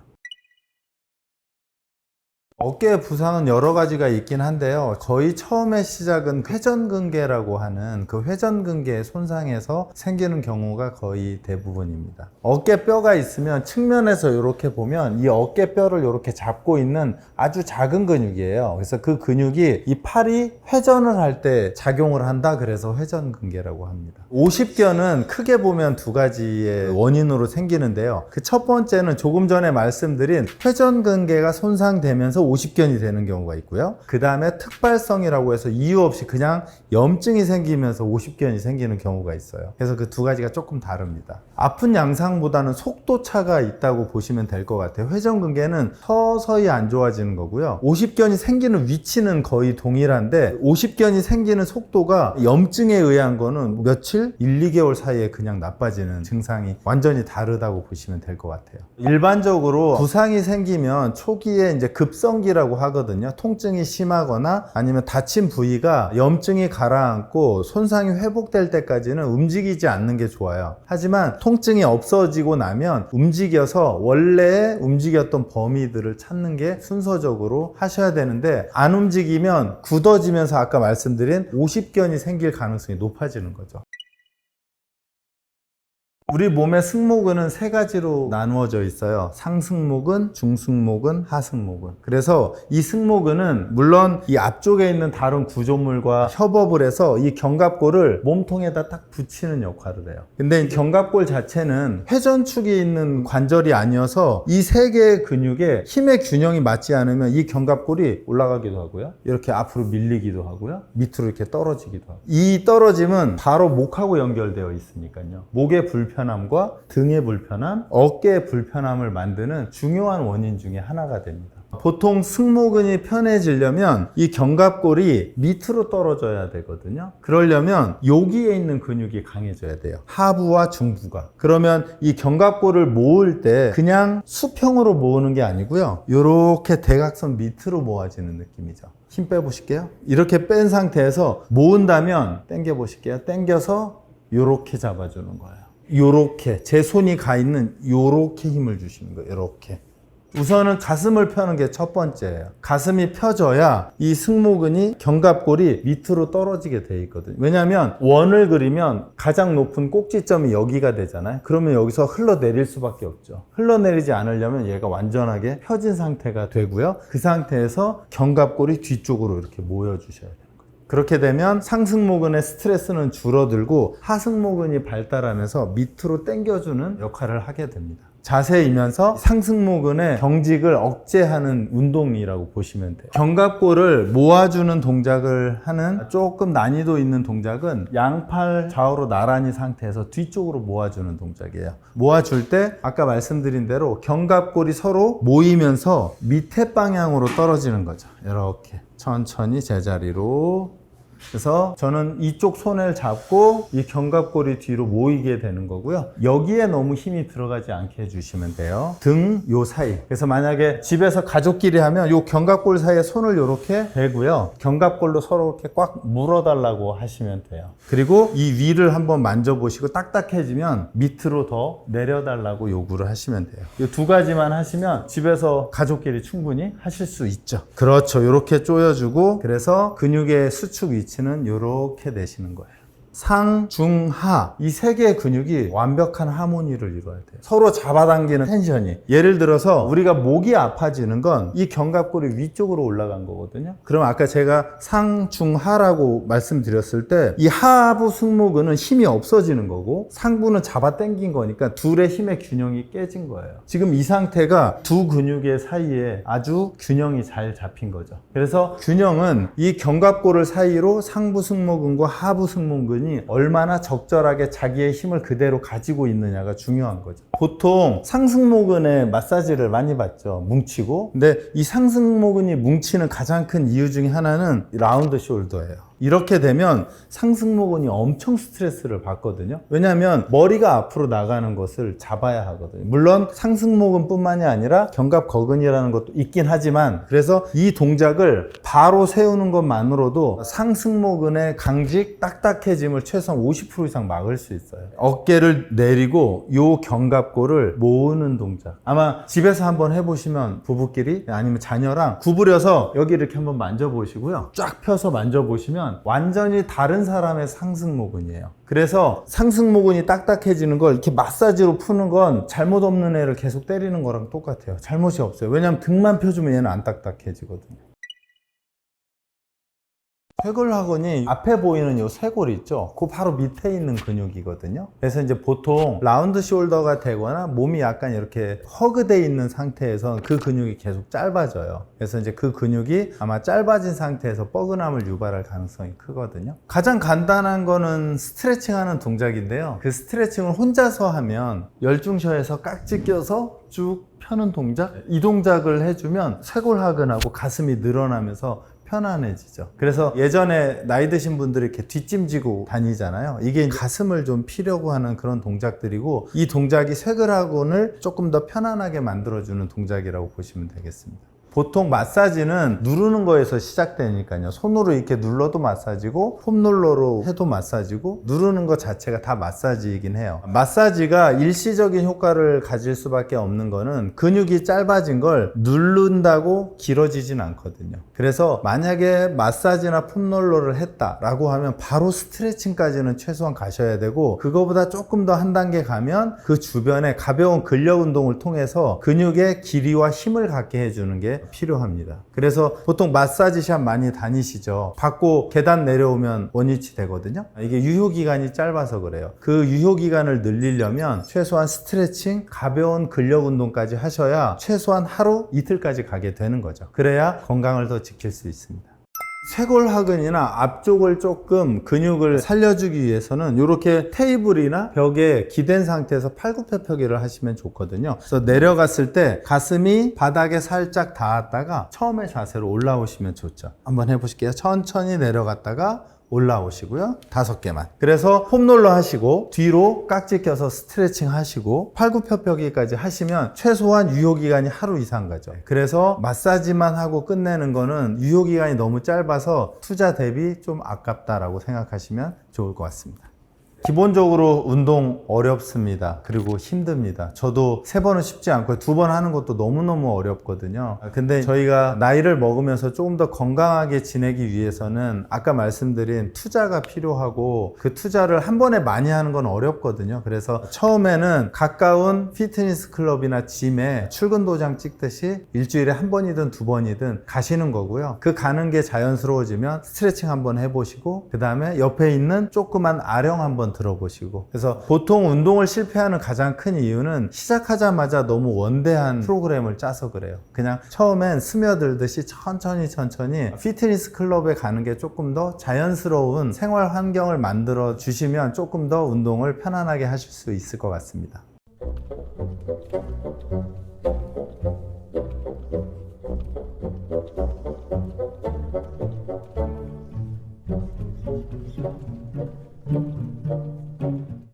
S1: 어깨 부상은 여러 가지가 있긴 한데요. 거의 처음에 시작은 회전근개라고 하는 그 회전근개의 손상에서 생기는 경우가 거의 대부분입니다. 어깨뼈가 있으면 측면에서 이렇게 보면 이 어깨뼈를 이렇게 잡고 있는 아주 작은 근육이에요. 그래서 그 근육이 이 팔이 회전을 할 때 작용을 한다. 그래서 회전근개라고 합니다. 오십견은 크게 보면 두 가지의 원인으로 생기는데요. 그 첫 번째는 조금 전에 말씀드린 회전근개가 손상되면서 오십견이 되는 경우가 있고요. 그 다음에 특발성이라고 해서 이유 없이 그냥 염증이 생기면서 오십견이 생기는 경우가 있어요. 그래서 그 두 가지가 조금 다릅니다. 아픈 양상보다는 속도 차가 있다고 보시면 될 것 같아요. 회전근개는 서서히 안 좋아지는 거고요. 오십견이 생기는 위치는 거의 동일한데 오십견이 생기는 속도가 염증에 의한 거는 며칠, 1, 2개월 사이에 그냥 나빠지는 증상이 완전히 다르다고 보시면 될 것 같아요. 일반적으로 부상이 생기면 초기에 이제 급성기라고 하거든요. 통증이 심하거나 아니면 다친 부위가 염증이 가라앉고 손상이 회복될 때까지는 움직이지 않는 게 좋아요. 하지만 통증이 없어지고 나면 움직여서 원래 움직였던 범위들을 찾는 게 순서적으로 하셔야 되는데 안 움직이면 굳어지면서 아까 말씀드린 오십견이 생길 가능성이 높아지는 거죠. 우리 몸의 승모근은 세 가지로 나누어져 있어요. 상승모근, 중승모근, 하승모근. 그래서 이 승모근은 물론 이 앞쪽에 있는 다른 구조물과 협업을 해서 이 견갑골을 몸통에다 딱 붙이는 역할을 해요. 근데 이 견갑골 자체는 회전축이 있는 관절이 아니어서 이 세 개의 근육의 힘의 균형이 맞지 않으면 이 견갑골이 올라가기도 하고요. 이렇게 앞으로 밀리기도 하고요. 밑으로 이렇게 떨어지기도 하고. 이 떨어짐은 바로 목하고 연결되어 있으니까요. 목의 불편함과 등의 불편함, 어깨의 불편함을 만드는 중요한 원인 중에 하나가 됩니다. 보통 승모근이 편해지려면 이 견갑골이 밑으로 떨어져야 되거든요. 그러려면 여기에 있는 근육이 강해져야 돼요. 하부와 중부가. 그러면 이 견갑골을 모을 때 그냥 수평으로 모으는 게 아니고요. 이렇게 대각선 밑으로 모아지는 느낌이죠. 힘 빼보실게요. 이렇게 뺀 상태에서 모은다면 당겨 보실게요. 당겨서 이렇게 잡아주는 거예요. 요렇게 제 손이 가 있는 요렇게 힘을 주시는 거예요. 요렇게. 우선은 가슴을 펴는 게 첫 번째예요. 가슴이 펴져야 이 승모근이 견갑골이 밑으로 떨어지게 돼 있거든요. 왜냐하면 원을 그리면 가장 높은 꼭지점이 여기가 되잖아요. 그러면 여기서 흘러내릴 수밖에 없죠. 흘러내리지 않으려면 얘가 완전하게 펴진 상태가 되고요. 그 상태에서 견갑골이 뒤쪽으로 이렇게 모여주셔야 돼요. 그렇게 되면 상승모근의 스트레스는 줄어들고 하승모근이 발달하면서 밑으로 당겨주는 역할을 하게 됩니다. 자세이면서 상승모근의 경직을 억제하는 운동이라고 보시면 돼요. 견갑골을 모아주는 동작을 하는 조금 난이도 있는 동작은 양팔 좌우로 나란히 상태에서 뒤쪽으로 모아주는 동작이에요. 모아줄 때 아까 말씀드린 대로 견갑골이 서로 모이면서 밑에 방향으로 떨어지는 거죠. 이렇게 천천히 제자리로. 그래서 저는 이쪽 손을 잡고 이 견갑골이 뒤로 모이게 되는 거고요. 여기에 너무 힘이 들어가지 않게 해주시면 돼요. 등 요 사이. 그래서 만약에 집에서 가족끼리 하면 요 견갑골 사이에 손을 이렇게 대고요. 견갑골로 서로 이렇게 꽉 물어달라고 하시면 돼요. 그리고 이 위를 한번 만져보시고 딱딱해지면 밑으로 더 내려달라고 요구를 하시면 돼요. 이 두 가지만 하시면 집에서 가족끼리 충분히 하실 수 있죠. 그렇죠. 이렇게 조여주고 그래서 근육의 수축 위치는 이렇게 내시는 거예요. 상, 중, 하 이 세 개의 근육이 완벽한 하모니를 이루어야 돼요. 서로 잡아당기는 텐션이. 예를 들어서 우리가 목이 아파지는 건 이 견갑골이 위쪽으로 올라간 거거든요. 그럼 아까 제가 상, 중, 하라고 말씀드렸을 때 이 하부 승모근은 힘이 없어지는 거고 상부는 잡아당긴 거니까 둘의 힘의 균형이 깨진 거예요. 지금 이 상태가 두 근육의 사이에 아주 균형이 잘 잡힌 거죠. 그래서 균형은 이 견갑골을 사이로 상부 승모근과 하부 승모근이 얼마나 적절하게 자기의 힘을 그대로 가지고 있느냐가 중요한 거죠. 보통 상승모근에 마사지를 많이 받죠. 뭉치고. 근데 이 상승모근이 뭉치는 가장 큰 이유 중에 하나는 라운드 숄더예요. 이렇게 되면 상승모근이 엄청 스트레스를 받거든요. 왜냐하면 머리가 앞으로 나가는 것을 잡아야 하거든요. 물론 상승모근 뿐만이 아니라 견갑거근이라는 것도 있긴 하지만 그래서 이 동작을 바로 세우는 것만으로도 상승모근의 강직, 딱딱해짐을 최소한 50% 이상 막을 수 있어요. 어깨를 내리고 요 견갑골을 모으는 동작. 아마 집에서 한번 해보시면 부부끼리 아니면 자녀랑 구부려서 여기 이렇게 한번 만져보시고요. 쫙 펴서 만져보시면 완전히 다른 사람의 상승모근이에요. 그래서 상승모근이 딱딱해지는 걸 이렇게 마사지로 푸는 건 잘못 없는 애를 계속 때리는 거랑 똑같아요. 잘못이 없어요. 왜냐하면 등만 펴주면 얘는 안 딱딱해지거든요. 쇄골하근이 앞에 보이는 이 쇄골 있죠? 그 바로 밑에 있는 근육이거든요. 그래서 이제 보통 라운드 숄더가 되거나 몸이 약간 이렇게 허그돼 있는 상태에서 그 근육이 계속 짧아져요. 그래서 이제 그 근육이 아마 짧아진 상태에서 뻐근함을 유발할 가능성이 크거든요. 가장 간단한 거는 스트레칭 하는 동작인데요. 그 스트레칭을 혼자서 하면 열중셔에서 깍지 껴서 쭉 펴는 동작? 이 동작을 해주면 쇄골하근하고 가슴이 늘어나면서 편안해지죠. 그래서 예전에 나이 드신 분들이 이렇게 뒷짐지고 다니잖아요. 이게 가슴을 좀 피려고 하는 그런 동작들이고 이 동작이 쇄골하근을 조금 더 편안하게 만들어주는 동작이라고 보시면 되겠습니다. 보통 마사지는 누르는 거에서 시작되니까요. 손으로 이렇게 눌러도 마사지고 폼롤러로 해도 마사지고 누르는 것 자체가 다 마사지이긴 해요. 마사지가 일시적인 효과를 가질 수밖에 없는 거는 근육이 짧아진 걸 누른다고 길어지진 않거든요. 그래서 만약에 마사지나 폼롤러를 했다라고 하면 바로 스트레칭까지는 최소한 가셔야 되고 그거보다 조금 더 한 단계 가면 그 주변에 가벼운 근력 운동을 통해서 근육의 길이와 힘을 갖게 해주는 게 필요합니다. 그래서 보통 마사지샵 많이 다니시죠. 받고 계단 내려오면 원위치 되거든요. 이게 유효기간이 짧아서 그래요. 그 유효기간을 늘리려면 최소한 스트레칭, 가벼운 근력 운동까지 하셔야 최소한 하루, 이틀까지 가게 되는 거죠. 그래야 건강을 더 지킬 수 있습니다. 쇄골하근이나 앞쪽을 조금 근육을 살려주기 위해서는 이렇게 테이블이나 벽에 기댄 상태에서 팔굽혀펴기를 하시면 좋거든요. 그래서 내려갔을 때 가슴이 바닥에 살짝 닿았다가 처음의 자세로 올라오시면 좋죠. 한번 해보실게요. 천천히 내려갔다가 올라오시고요. 5개만. 그래서 폼롤러 하시고 뒤로 깍지 껴서 스트레칭 하시고 팔굽혀펴기까지 하시면 최소한 유효기간이 하루 이상 가죠. 그래서 마사지만 하고 끝내는 거는 유효기간이 너무 짧아서 투자 대비 좀 아깝다라고 생각하시면 좋을 것 같습니다. 기본적으로 운동 어렵습니다. 그리고 힘듭니다. 저도 3번은 쉽지 않고 2번 하는 것도 너무너무 어렵거든요. 근데 저희가 나이를 먹으면서 조금 더 건강하게 지내기 위해서는 아까 말씀드린 투자가 필요하고 그 투자를 한 번에 많이 하는 건 어렵거든요. 그래서 처음에는 가까운 피트니스 클럽이나 짐에 출근 도장 찍듯이 일주일에 1번이든 2번이든 가시는 거고요. 그 가는 게 자연스러워지면 스트레칭 한번 해보시고 그 다음에 옆에 있는 조그만 아령 한번 들어보시고. 그래서 보통 운동을 실패하는 가장 큰 이유는 시작하자마자 너무 원대한 프로그램을 짜서 그래요. 그냥 처음엔 스며들듯이 천천히 피트니스 클럽에 가는 게 조금 더 자연스러운 생활 환경을 만들어 주시면 조금 더 운동을 편안하게 하실 수 있을 것 같습니다.